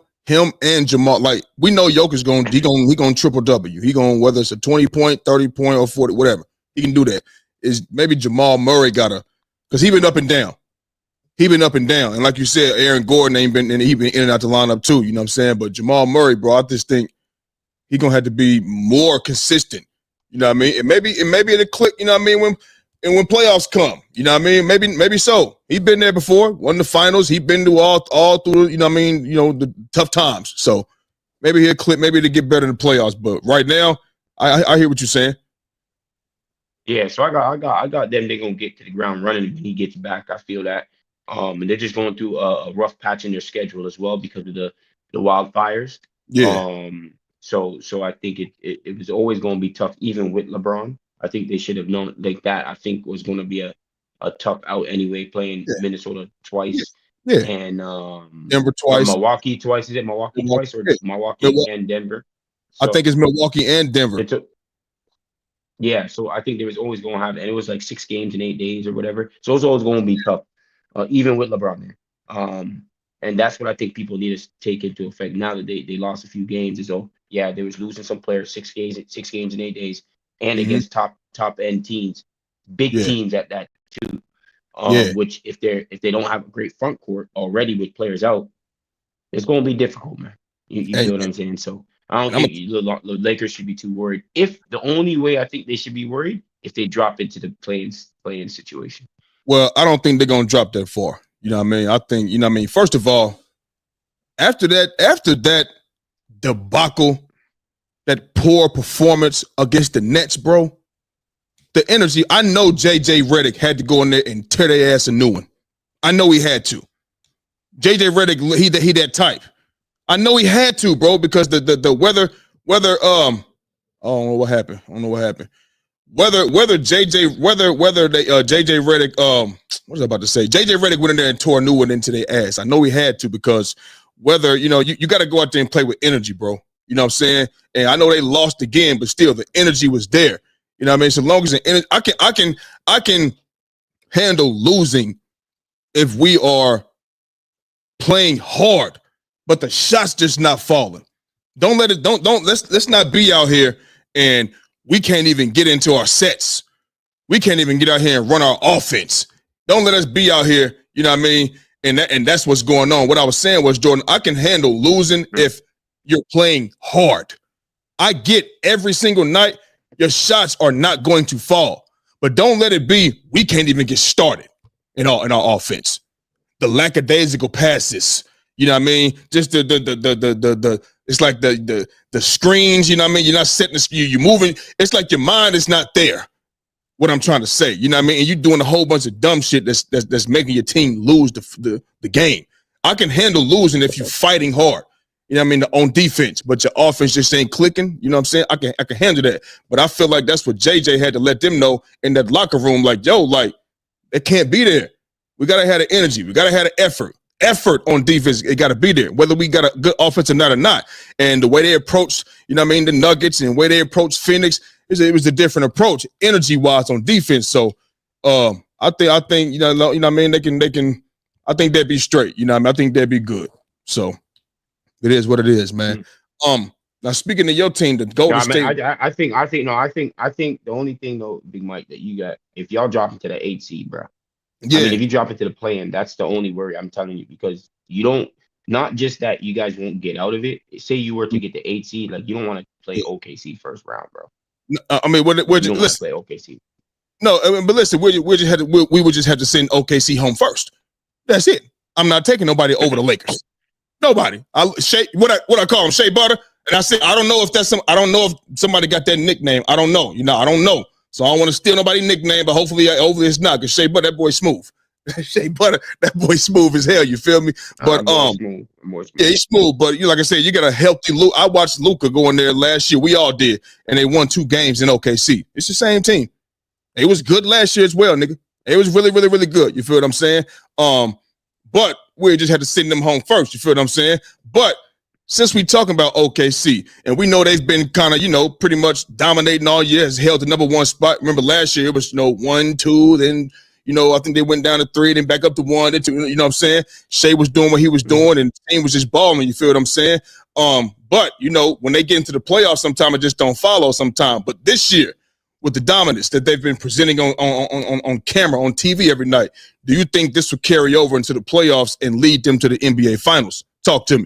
and Jamal, like, we know Jokic gonna triple W. He gonna, whether it's a 20-point, 30-point, or 40, whatever, he can do that. Is maybe Jamal Murray because he been up and down. And like you said, Aaron Gordon he been in and out the lineup too. You know what I'm saying? But Jamal Murray, bro, I just think he gonna have to be more consistent. You know what I mean? And maybe it'll click. You know what I mean? When playoffs come, you know what I mean? Maybe so. He's been there before, won the finals. He's been through all through, you know what I mean? The tough times. So maybe he'll click. Maybe to get better in the playoffs. But right now, I hear what you're saying. Yeah. So I got them. They're gonna get to the ground running when he gets back. I feel that. And they're just going through a rough patch in their schedule as well because of the wildfires. Yeah. So I think it was always going to be tough, even with LeBron. I think they should have known like that. I think was going to be a tough out anyway, playing Minnesota twice. Yeah. And Denver twice. Milwaukee twice. Is it Milwaukee twice or Milwaukee and Denver? So I think it's Milwaukee and Denver. Yeah, so I think there was always going to have, and it was like 6 games in 8 days or whatever. So it's always going to be tough, even with LeBron there. And that's what I think people need to take into effect now that they lost a few games. So yeah, they was losing some players 6 games in 8 days, and Mm-hmm. against top end teams, big Yeah. teams at that too. Yeah. Which if they don't have a great front court already with players out, it's going to be difficult, man. You And, feel what I'm saying? So I don't and I'm think the Lakers should be too worried. If the only way I think they should be worried if they drop into the play-in situation. well, I don't think they're gonna drop that far. You know what I mean? I think, you know what I mean, first of all, after that debacle, that poor performance against the Nets, bro, the energy, I know JJ Redick had to go in there and tear their ass a new one. I know he had to. JJ Redick, he that type. I know he had to, bro, because the weather, I don't know what happened. Whether JJ Redick, what was I about to say? JJ Redick went in there and tore a new one into their ass. I know he had to, because whether, you know, you got to go out there and play with energy, bro. You know what I'm saying? And I know they lost again, but still the energy was there. You know what I mean? So long as the energy, I can handle losing if we are playing hard, but the shots just not falling. Let's not be out here and we can't even get into our sets. We can't even get out here and run our offense. Don't let us be out here, you know what I mean? And that's what's going on. What I was saying was, Jordan, I can handle losing if you're playing hard. I get every single night your shots are not going to fall, but don't let it be we can't even get started in our offense. The lackadaisical passes, you know what I mean? Just the it's like the screens, you know what I mean? You're not setting the you're moving. It's like your mind is not there. What I'm trying to say, you know what I mean? And you're doing a whole bunch of dumb shit that's making your team lose the game. I can handle losing if you're fighting hard, you know what I mean, on defense, but your offense just ain't clicking. You know what I'm saying? I can handle that. But I feel like that's what JJ had to let them know in that locker room. Like, yo, like, it can't be there. We gotta have the energy. We gotta have the effort. Effort on defense, it gotta be there, whether we got a good offense or not. And the way they approach, you know what I mean, the Nuggets, and the way they approach Phoenix, it was a different approach, energy-wise, on defense. So I think, you know what I mean, they can I think they'd be straight. You know what I mean? I think they'd be good. So it is what it is, man. Now speaking of your team, the Golden State. I think the only thing though, Big Mike, that you got, if y'all drop into the 8 seed, bro. Yeah. I mean, if you drop into the play-in, that's the only worry, I'm telling you, because you don't, not just that you guys won't get out of it. Say you were to get the 8 seed, like, you don't want to play OKC first round, bro. I mean, you don't want to play OKC. No, I mean, but listen, we would just have to send OKC home first. That's it. I'm not taking nobody over the Lakers. Nobody. Shea, what I call him, Shea Butter. And I said, I don't know if somebody got that nickname. I don't know. You know, I don't know. So I don't want to steal nobody's nickname, but hopefully it's not, because Shea Butter, that boy smooth. Shea Butter, that boy smooth as hell. You feel me? But more smooth. Yeah, he's smooth. But like I said, you got a healthy Luka. I watched Luka go in there last year. We all did, and they won 2 games in OKC. It's the same team. It was good last year as well, nigga. It was really, really, really good. You feel what I'm saying? But we just had to send them home first. You feel what I'm saying? But since we talking about OKC, and we know they've been kind of, you know, pretty much dominating all year, has held the number 1 spot. Remember last year it was, you know, 1, 2, then, you know, I think they went down to 3, then back up to 1, then 2, you know what I'm saying? Shea was doing what he was doing, and the team was just balling. You feel what I'm saying? But, you know, when they get into the playoffs, sometimes it just don't follow sometimes. But this year, with the dominance that they've been presenting on camera, on TV every night, do you think this will carry over into the playoffs and lead them to the NBA Finals? Talk to me.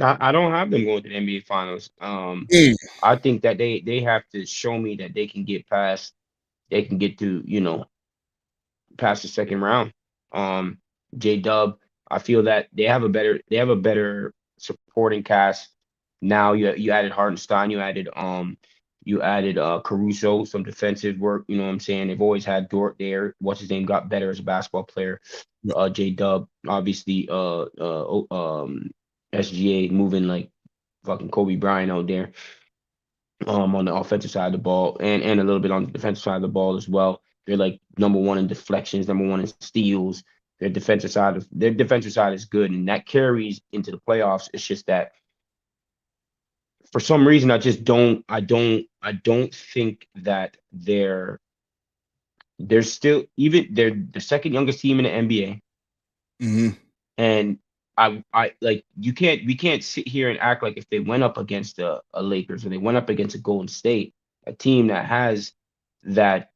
I don't have them going to the NBA Finals. I think that they have to show me that they can get to, you know, past the second round. J-Dub, I feel that they have a better supporting cast. Now you added Hartenstein, you added Caruso, some defensive work, you know what I'm saying? They've always had Dort there. What's his name got better as a basketball player. J-Dub, obviously, SGA moving like fucking Kobe Bryant out there. On the offensive side of the ball, and a little bit on the defensive side of the ball as well. They're like number 1 in deflections, number 1 in steals. Their defensive side is good, and that carries into the playoffs. It's just that for some reason I don't think that they're still, even they're the second youngest team in the NBA. Mm-hmm. And I like we can't sit here and act like if they went up against a Lakers or they went up against a Golden State, a team that has that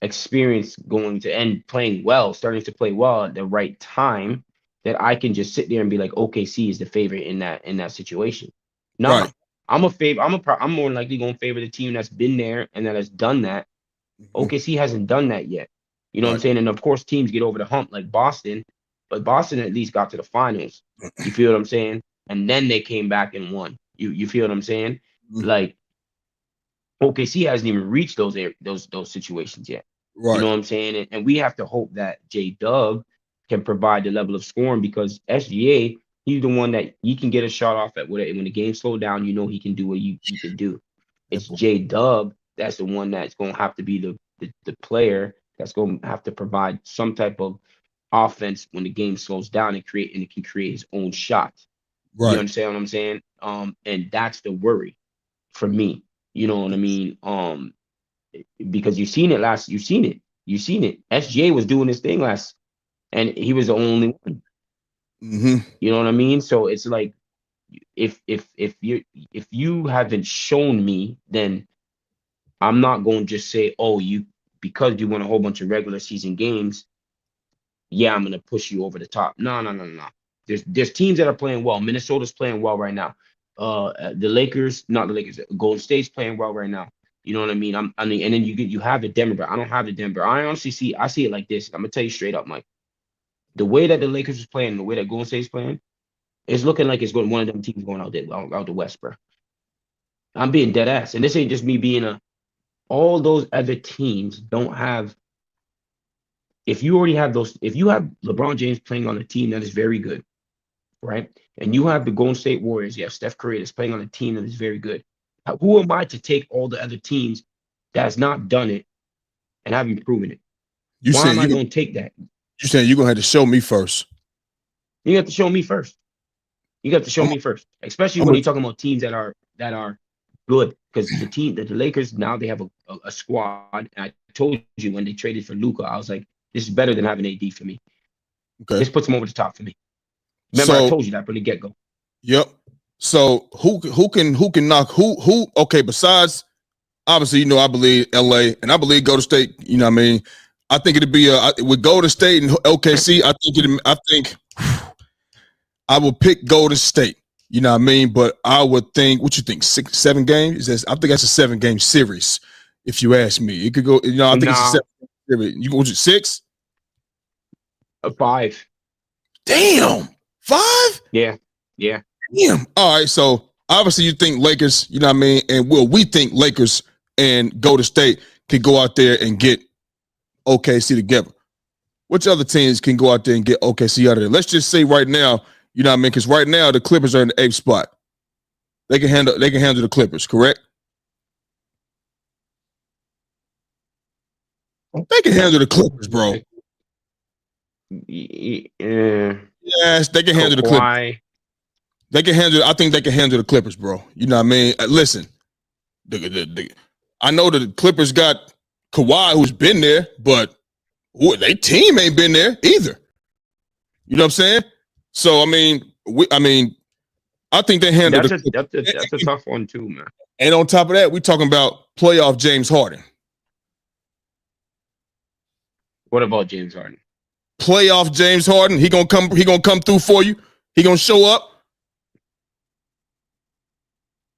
experience going to end playing well, starting to play well at the right time, that I can just sit there and be like, OKC is the favorite in that situation. Nah, Right. I'm more likely going to favor the team that's been there and that has done that. Mhm. OKC hasn't done that yet. You know what I'm Right. saying? And of course, teams get over the hump like Boston, but Boston at least got to the finals. You feel what I'm saying? And then they came back and won. You feel what I'm saying? Mhm. Like OKC hasn't even reached those situations yet. You know Right. what I'm saying? And we have to hope that J Dub can provide the level of scoring, because SGA, he's the one that he can get a shot off at when the game slow down. You know he can do what he can do. That It's boy. J Dub that's the one that's going to have to be the player that's going to have to provide some type of offense when the game slows down and it can create his own shot. You Right. understand what I'm saying? And that's the worry for me. You know what I mean? Because you've seen it. SGA was doing his thing last, and he was the only one. Hmm. You know what I mean? So it's like if you haven't shown me, then I'm not going to just say, oh, you because you won a whole bunch of regular season games, yeah, I'm going to push you over the top. No, no, no, no, no. There's teams that are playing well. Minnesota's playing well right now. The Lakers, not the Lakers, Golden State's playing well right now. You know what I mean? I mean, and then you have the Denver, but I don't have the Denver. I see it like this. I'm gonna tell you straight up, Mike. The way that the Lakers is playing, the way that Golden State's playing, it's looking like it's going one of them teams going out the West, bro. I'm being dead ass, and this ain't just me being a. All those other teams don't have. If you already have those, if you have LeBron James playing on a team that is very good, right? And you have the Golden State Warriors, yeah, Steph Curry is playing on a team that is very good. Who am I to take all the other teams that has not done it and haven't proven it? You Why saying am I going to take that? you saying you're gonna have to show me first. You have to show me first. You have to show I'm me first, especially I'm when gonna you're talking about teams that are good. Because the Lakers now they have a squad. And I told you when they traded for Luca, I was like, this is better than having AD for me. okay. This puts them over the top for me. Remember, I So told you that from the get go. yep. So who can knock who okay, besides obviously, I believe LA and I believe Golden State, what I mean? I think it'd be with Golden State and OKC, I think I would pick Golden State. You know what I mean? But I would think, what you think, 7 games? I think that's a 7 game series, if you ask me. It could go, I think it's a Nah, 7 game series. You go to 6? a five. Damn. 5? Yeah, yeah. Damn. All right. So obviously you think Lakers, you know what I mean? And we think Lakers and Golden State can go out there and get OKC together. Which other teams can go out there and get OKC out of there? Let's just say right now, you know what I mean? Because right now the Clippers are in the 8th spot. They can handle the Clippers, correct? They can handle the Clippers, bro. Yeah. Yes, they can handle the Clippers. Kawhi. I think they can handle the Clippers, bro. You know what I mean? Listen, I know that the Clippers got Kawhi, who's been there, but their team ain't been there either. You know what I'm saying? So I think they handle the Clippers. That's a tough one too, man. And on top of that, we talking about playoff James Harden. What about James Harden? Playoff James Harden. He gonna come through for you. He gonna show up.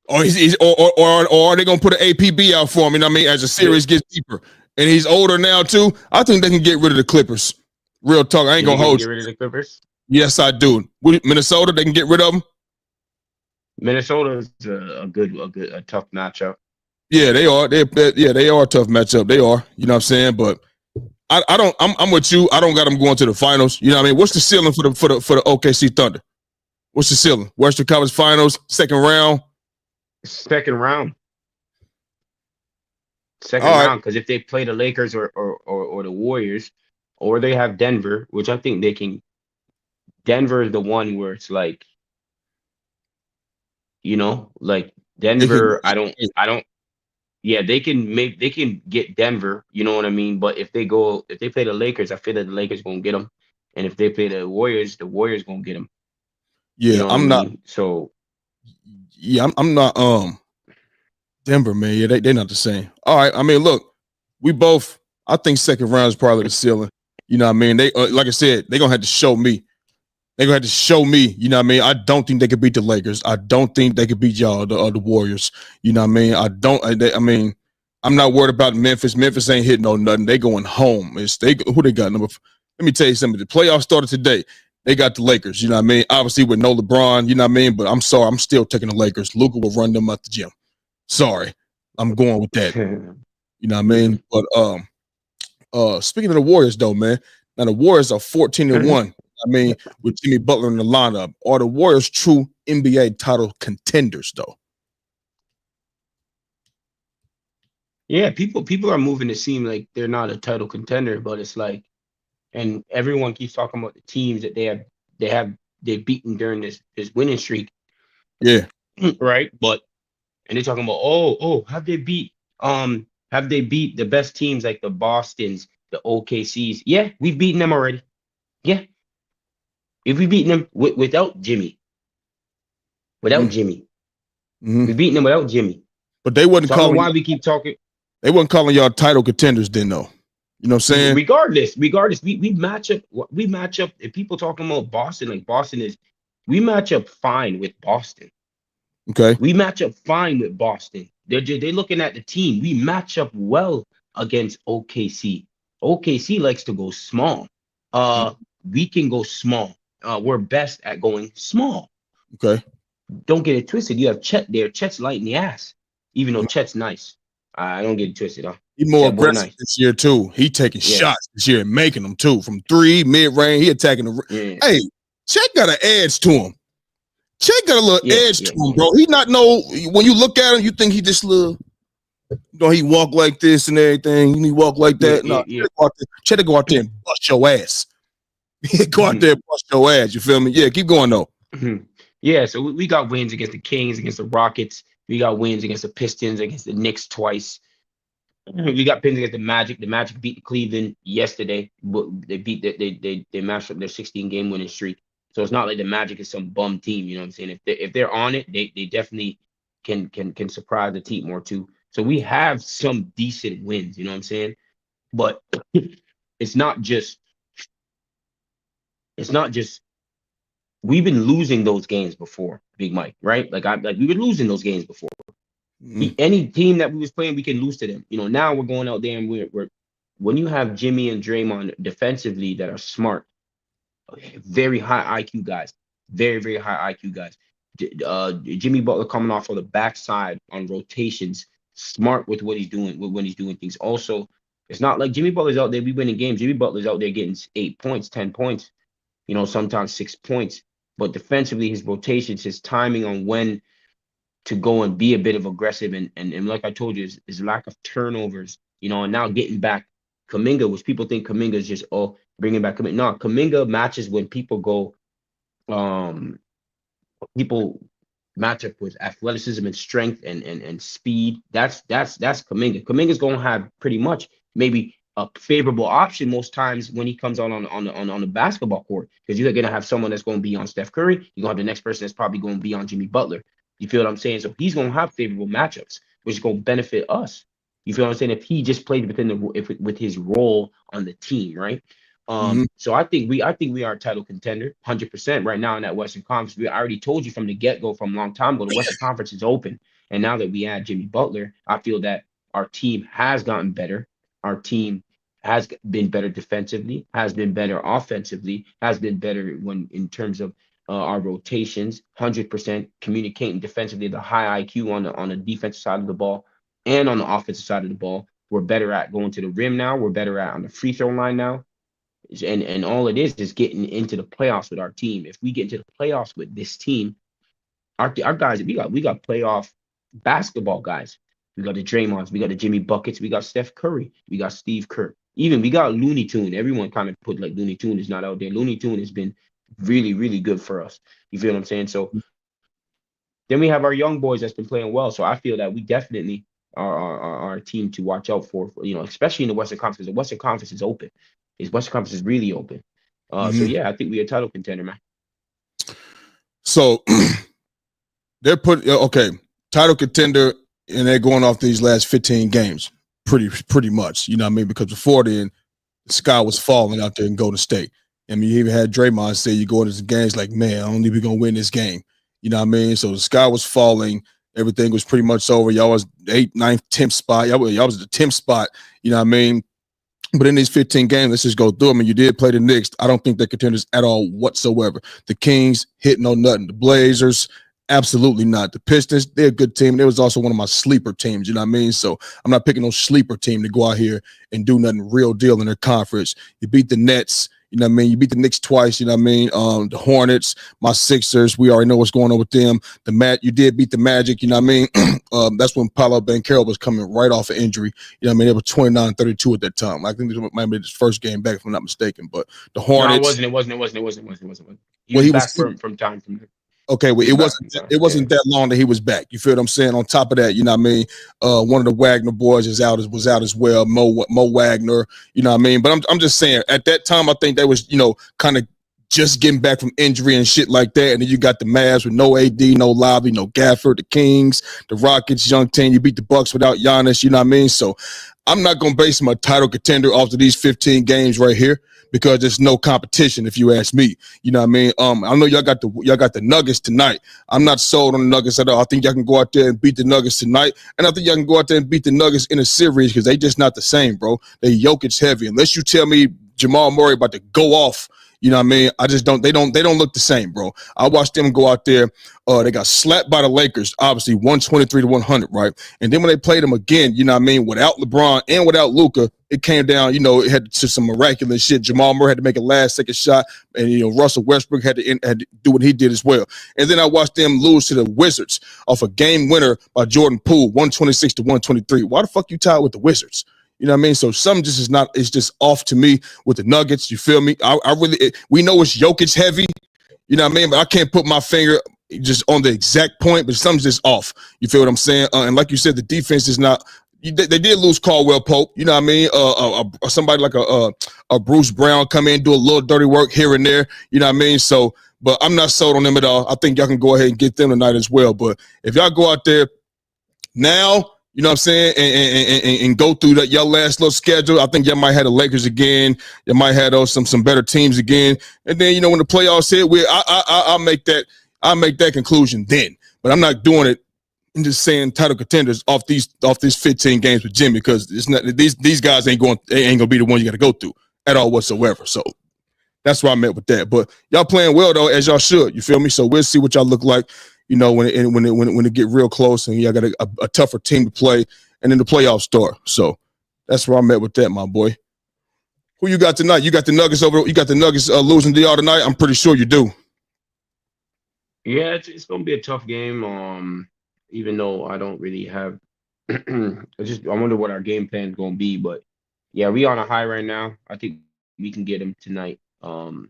Or or are they gonna put an APB out for him? You know what I mean? As the series gets deeper, and he's older now too. I think they can get rid of the Clippers. Real talk. I ain't gonna hold get you. rid of the Clippers. Yes, I do. Minnesota, they can get rid of them. Minnesota is a tough matchup. Yeah, they are. They are a tough matchup. They are. You know what I'm saying? But I don't. I'm with you. I don't got them going to the finals. You know what I mean? What's the ceiling for the OKC Thunder? What's the ceiling? Western Conference Finals, second round. Second round. Second All right. round, because if they play the Lakers or the Warriors, or they have Denver, which I think they can. Denver is the one where it's like, like Denver. I don't. Yeah, they can get Denver. You know what I mean? But if they play the Lakers, I feel that the Lakers won't get them. And if they play the Warriors gonna get them. You Yeah, know what I I'm not. mean? So Yeah, I'm not. Denver, man. Yeah, they're not the same. All right. I mean, look, we both. I think second round is probably the ceiling. You know what I mean? They like I said, they're gonna have to show me. They're gonna have to show me. You know what I mean? I don't think they could beat the Lakers. I don't think they could beat y'all, the Warriors. You know what I mean? I don't. I mean, I'm not worried about Memphis. Memphis ain't hitting no nothing. They going home. It's they who they got number. Let me tell you something. The playoffs started today. They got the Lakers. You know what I mean? Obviously with no LeBron. You know what I mean? But I'm sorry. I'm still taking the Lakers. Luka will run them out the gym. Sorry, I'm going with that. You know what I mean? But speaking of the Warriors, though, man, now the Warriors are 14-1. I mean, with Jimmy Butler in the lineup, are the Warriors true NBA title contenders, though? yeah, people are moving to seem like they're not a title contender, but it's like, and everyone keeps talking about the teams that they've beaten during this winning streak, Yeah. right? But and they're talking about, have they beat the best teams like the Bostons, the OKCs? Yeah, we've beaten them already. Yeah, if we beaten them without Jimmy, Mm-hmm. we beaten them without Jimmy. But they wasn't So I don't know calling. why we keep talking. They wasn't calling y'all title contenders, then, though. You know what I'm saying? Regardless, we match up. We match up. If people talking about Boston, like Boston is, we match up fine with Boston. Okay. We match up fine with Boston. They're looking at the team. We match up well against OKC. OKC likes to go small. We can go small. We're best at going small. Okay. Don't get it twisted. You have Chet there. Chet's light in the ass, even though Chet's nice. I don't get it twisted, huh? He more Chet boy aggressive nice. this year too. He taking Yeah. shots this year and making them too from 3 mid range. He attacking the. Yeah. Hey, Chet got an edge to him. Chet got a little edge to him, bro. He not know when you look at him, you think he just little. You know, he walk like this and everything. He walk like that. Chet go out there and bust your ass. He go out there and bust your ass. You feel me? Yeah, keep going though. Yeah, so we got wins against the Kings, against the Rockets. We got wins against the Pistons, against the Knicks twice. We got wins against the Magic. The Magic beat Cleveland yesterday, but they matched up their 16-game winning streak. So it's not like the Magic is some bum team. You know what I'm saying? If they're on it, they definitely can surprise the team more too. So we have some decent wins. You know what I'm saying? But it's not just we've been losing those games before, Big Mike, right? Like we've been losing those games before. Any team that we was playing, we can lose to them. You know, now we're going out there and we're when you have Jimmy and Draymond defensively that are smart, very high IQ guys, very, very high IQ guys. Jimmy Butler coming off of the backside on rotations, smart with what he's doing, when he's doing things. Also, it's not like Jimmy Butler's out there, we winning games. Jimmy Butler's out there getting 8 points, 10 points, you know, sometimes 6 points. But defensively, his rotations, his timing on when to go and be a bit of aggressive and like I told you, his lack of turnovers, you know, and now getting back Kuminga, which people think Kuminga is just bringing back Kuminga. No, Kuminga matches when people go, people match up with athleticism and strength and speed. That's Kuminga. Kuminga's gonna have pretty much maybe a favorable option most times when he comes on the basketball court, because you're gonna have someone that's gonna be on Steph Curry. You're gonna have the next person that's probably gonna be on Jimmy Butler. You feel what I'm saying? So he's gonna have favorable matchups, which is gonna benefit us. You feel what I'm saying? If he just played with his role on the team, right? So I think we are a title contender, 100% right now in that Western Conference. We already told you from the get-go, from a long time ago, the Western Conference is open. And now that we add Jimmy Butler, I feel that our team has gotten better. Our team has been better defensively, has been better offensively, has been better when in terms of our rotations, 100% communicating defensively, the high IQ on the defensive side of the ball and on the offensive side of the ball. We're better at going to the rim now. We're better at on the free throw line now. And all it is getting into the playoffs with our team. If we get into the playoffs with this team, our guys, we got playoff basketball guys. We got the Draymonds, we got the Jimmy Buckets, we got Steph Curry, we got Steve Kerr. Even we got Looney Tune. Everyone kind of put like Looney Tune is not out there. Looney Tune has been really, really good for us. You feel what I'm saying? So then we have our young boys that's been playing well. So I feel that we definitely are a team to watch out for, you know, especially in the Western Conference. The Western Conference is open. Western Conference is really open. So yeah, I think we a title contender, man. So they're title contender, and they're going off these last 15 games, pretty much. You know what I mean? Because before then, the sky was falling out there in Golden State. I mean, you even had Draymond say you go into the games like, man, I don't think we're gonna win this game. You know what I mean? So the sky was falling. Everything was pretty much over. Y'all was 8th, 9th, 10th spot. Y'all was the 10th spot. You know what I mean? But in these 15 games, let's just go through them. And you did play the Knicks. I don't think they're contenders at all whatsoever. The Kings hitting on nothing. The Blazers, absolutely not. The Pistons, they're a good team. They was also one of my sleeper teams. You know what I mean? So I'm not picking no sleeper team to go out here and do nothing real deal in their conference. You beat the Nets. You know what I mean? You beat the Knicks twice. You know what I mean? The Hornets, my Sixers. We already know what's going on with them. You did beat the Magic. You know what I mean? That's when Paolo Banchero was coming right off an injury. You know what I mean? They were 29-32 at that time. I think this might be his first game back, if I'm not mistaken. But the Hornets. No, it wasn't. He was back from time from there. Okay, well, it wasn't that long that he was back. You feel what I'm saying? On top of that, you know what I mean? One of the Wagner boys was out as well, Mo Wagner, you know what I mean? But I'm just saying, at that time, I think they was, kind of just getting back from injury and shit like that. And then you got the Mavs with no AD, no Lobby, no Gafford, the Kings, the Rockets, young team. You beat the Bucks without Giannis, you know what I mean? So I'm not going to base my title contender off of these 15 games right here, because there's no competition, if you ask me. You know what I mean? I know y'all got the Nuggets tonight. I'm not sold on the Nuggets at all. I think y'all can go out there and beat the Nuggets tonight, and I think y'all can go out there and beat the Nuggets in a series, because they just not the same, bro. They Jokic heavy. Unless you tell me Jamal Murray about to go off, you know what I mean? I just don't. They don't look the same, bro. I watched them go out there. They got slapped by the Lakers, obviously 123-100, right? And then when they played them again, you know what I mean, without LeBron and without Luka, it came down. It had to some miraculous shit. Jamal Murray had to make a last-second shot, and Russell Westbrook had to do what he did as well. And then I watched them lose to the Wizards off a game winner by Jordan Poole, 126-123. Why the fuck you tied with the Wizards? You know what I mean? So something just is not, it's just off to me with the Nuggets. You feel me? We know it's Jokic heavy, you know what I mean? But I can't put my finger just on the exact point, but something's just off. You feel what I'm saying? And like you said, the defense is not, they did lose Caldwell Pope, you know what I mean? Somebody like a Bruce Brown come in, do a little dirty work here and there, you know what I mean? So, but I'm not sold on them at all. I think y'all can go ahead and get them tonight as well. But if y'all go out there now, you know what I'm saying, and go through that your last little schedule, I think y'all might have the Lakers again. You might have some better teams again. And then, when the playoffs hit, I'll make that conclusion then. But I'm not doing it. I'm just saying title contenders off these 15 games with Jimmy, because it's not these guys ain't gonna be the one you got to go through at all whatsoever. So that's where I'm at with that. But y'all playing well though, as y'all should. You feel me? So we'll see what y'all look like. When it get real close, and y'all got a tougher team to play, and then the playoffs start. So that's where I'm at with that, my boy. Who you got tonight? You got the Nuggets losing to y'all tonight? I'm pretty sure you do. Yeah, it's gonna be a tough game. Even though I don't really have, I wonder what our game plan is gonna be. But yeah, we on a high right now. I think we can get them tonight. Y'all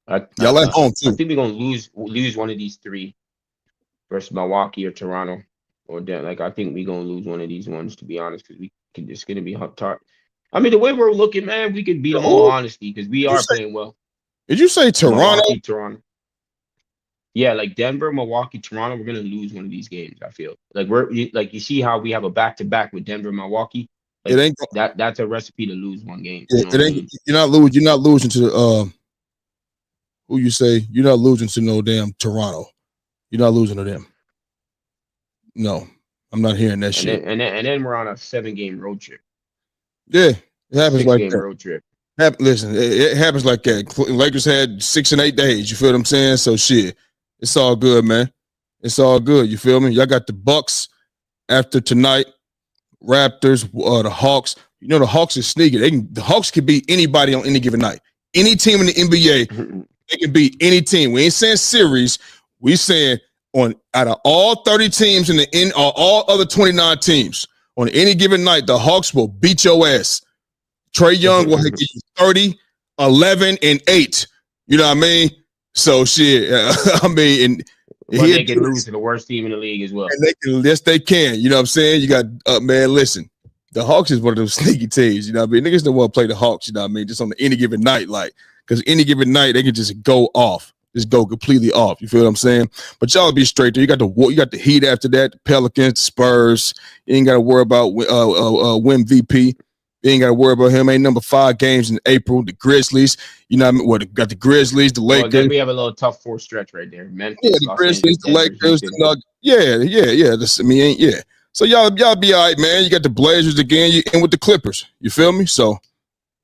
at home too. I think we're gonna lose one of these three versus Milwaukee or Toronto or Denver. I think we're gonna lose one of these ones, to be honest, because it's gonna be hot. I mean, the way we're looking, man, we could beat them all, honestly, because we are playing well. Did you say Toronto? Milwaukee, Toronto. Yeah, like Denver, Milwaukee, Toronto. We're gonna lose one of these games. I feel you see how we have a back-to-back with Denver, Milwaukee. It ain't that's a recipe to lose one game. Yeah, it ain't. You're not losing to who you say. You're not losing to no damn Toronto. You're not losing to them. No, I'm not hearing that shit. And then we're on a 7-game road trip. Yeah, it happens like that. Road trip. Listen, it happens like that. Lakers had 6 and 8 days. You feel what I'm saying? So shit, it's all good, man. It's all good. You feel me? Y'all got the Bucks after tonight. Raptors, the Hawks. The Hawks is sneaky. The Hawks can beat anybody on any given night. Any team in the NBA, they can beat any team. We ain't saying series. We saying out of all 30 teams or all other 29 teams on any given night, the Hawks will beat your ass. Trae Young will give you 30, 11, and 8. You know what I mean? So shit. I mean, and they can lose to the worst team in the league as well. And they can. You know what I'm saying? You got man. Listen, the Hawks is one of those sneaky teams. You know what I mean? Niggas don't want to play the Hawks. You know what I mean? Just on any given night, like, because any given night they can just go off. Just go completely off. You feel what I'm saying? But y'all be straight there. You got the Heat after that, the Pelicans, the Spurs. You ain't got to worry about win VP. You ain't got to worry about him. Ain't number 5 games in April. The Grizzlies. You know what I mean? Well, got the Grizzlies, the Lakers. Well, then we have a little tough 4 stretch right there. Memphis, the Grizzlies, the Lakers, the Nuggets. Yeah. So y'all be all right, man. You got the Blazers again. You in with the Clippers. You feel me? So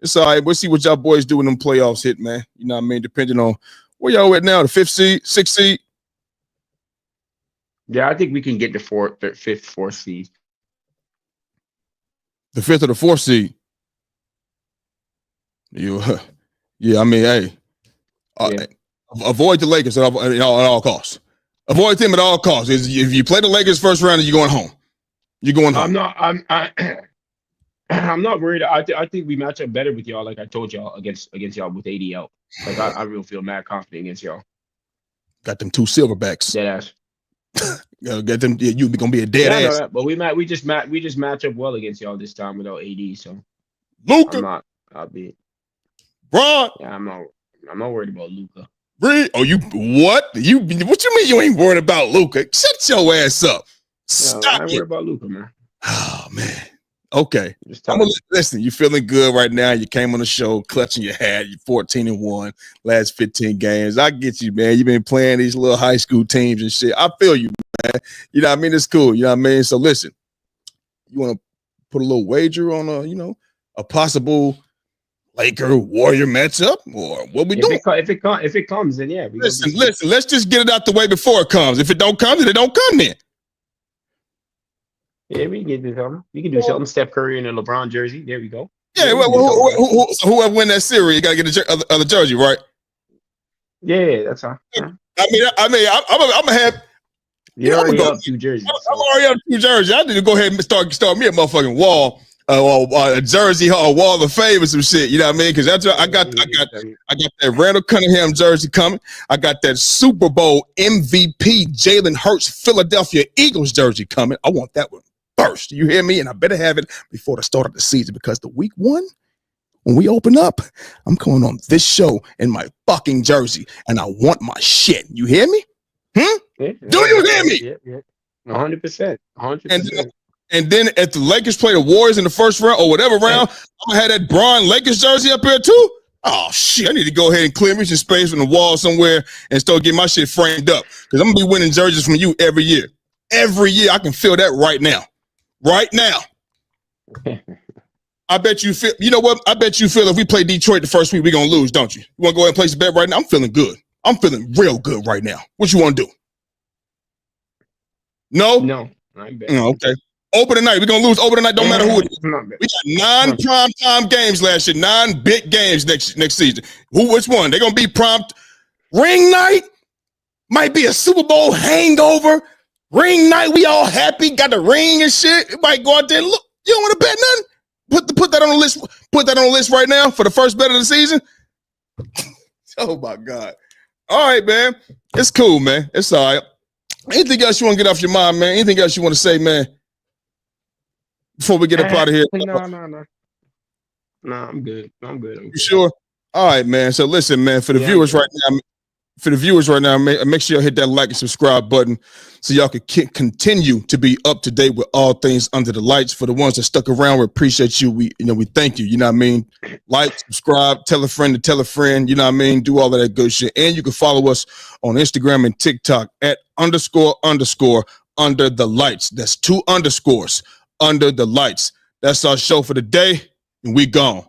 it's all right. We'll see what y'all boys do when them playoffs hit, man. You know what I mean? Depending on where y'all at now, the 5th seed, 6th seed. Yeah, I think we can get the 5th, 4th seed. The 5th or the 4th seed. Yeah. I mean, hey, avoid the Lakers at all costs. Avoid them at all costs. If you play the Lakers first round, you're going home. You're going home. I'm not worried. I think we match up better with y'all, like I told y'all, against y'all with AD out. Like I really feel mad confident against y'all. Got them 2 silverbacks. Dead ass. Get them. You gonna be a dead ass. That, but we just match up well against y'all this time without AD. So Luka, I'll be. Bron. Yeah, I'm not worried about Luka. Oh, you what? What you mean you ain't worried about Luka? Shut your ass up. Stop. I ain't worried about Luka, man. Oh man. Okay. Listen, you feeling good right now. You came on the show clutching your hat. You're 14-1, last 15 games. I get you, man. You've been playing these little high school teams and shit. I feel you, man. You know what I mean? It's cool. You know what I mean? So listen, you want to put a little wager on a possible Laker Warrior matchup, or what we doing? If it comes, then yeah. Listen. Let's just get it out the way before it comes. If it don't come, then it don't come then. Yeah, we can do something. We can do something. Steph Curry in a LeBron jersey. There we go. Yeah, whoever win that series, you gotta get the other jersey, right? Yeah, that's all. I'm gonna have. You're already up 2 jerseys. I'm already up 2 jerseys. I need to go ahead and start me a motherfucking wall, a jersey, a wall of fame, or some shit. You know what I mean? Because that's I got that Randall Cunningham jersey coming. I got that Super Bowl MVP Jalen Hurts Philadelphia Eagles jersey coming. I want that one first. You hear me? And I better have it before the start of the season, because the week 1, when we open up, I'm coming on this show in my fucking jersey, and I want my shit. You hear me? Yeah, do you hear me? Yeah. 100%. 100%. And then if the Lakers play the Warriors in the first round or whatever round, I'm gonna have that Bron Lakers jersey up here too. Oh shit! I need to go ahead and clear me some space from the wall somewhere and start getting my shit framed up, because I'm gonna be winning jerseys from you every year. Every year, I can feel that right now. Right now. I bet you feel. You know what? I bet you feel if we play Detroit the first week, we're gonna lose, don't you? You want to go ahead and place a bet right now? I'm feeling good. I'm feeling real good right now. What you want to do? No. I ain't betting. Okay. Open tonight. We're gonna lose open tonight. Don't matter who it is. We got 9 primetime games last year, 9 big games next season. Which one? They're gonna be prompt ring night. Might be a Super Bowl hangover. Ring night. We all happy. Got the ring and shit. It might go out there and look. You don't want to bet nothing? Put that on the list. Put that on the list right now for the first bet of the season. Oh my God. All right, man. It's cool, man. It's all right. Anything else you want to get off your mind, man? Anything else you want to say, man? Before we get up out of here. No, I'm good. You sure? All right, man. So listen, man, for the viewers right now, make sure y'all hit that like and subscribe button so y'all can continue to be up to date with all things under the lights. For the ones that stuck around, we appreciate you. We thank you. You know what I mean? Like, subscribe, tell a friend to tell a friend. You know what I mean? Do all of that good shit. And you can follow us on Instagram and TikTok at __ under the lights. That's 2 underscores under the lights. That's our show for the day, and we gone.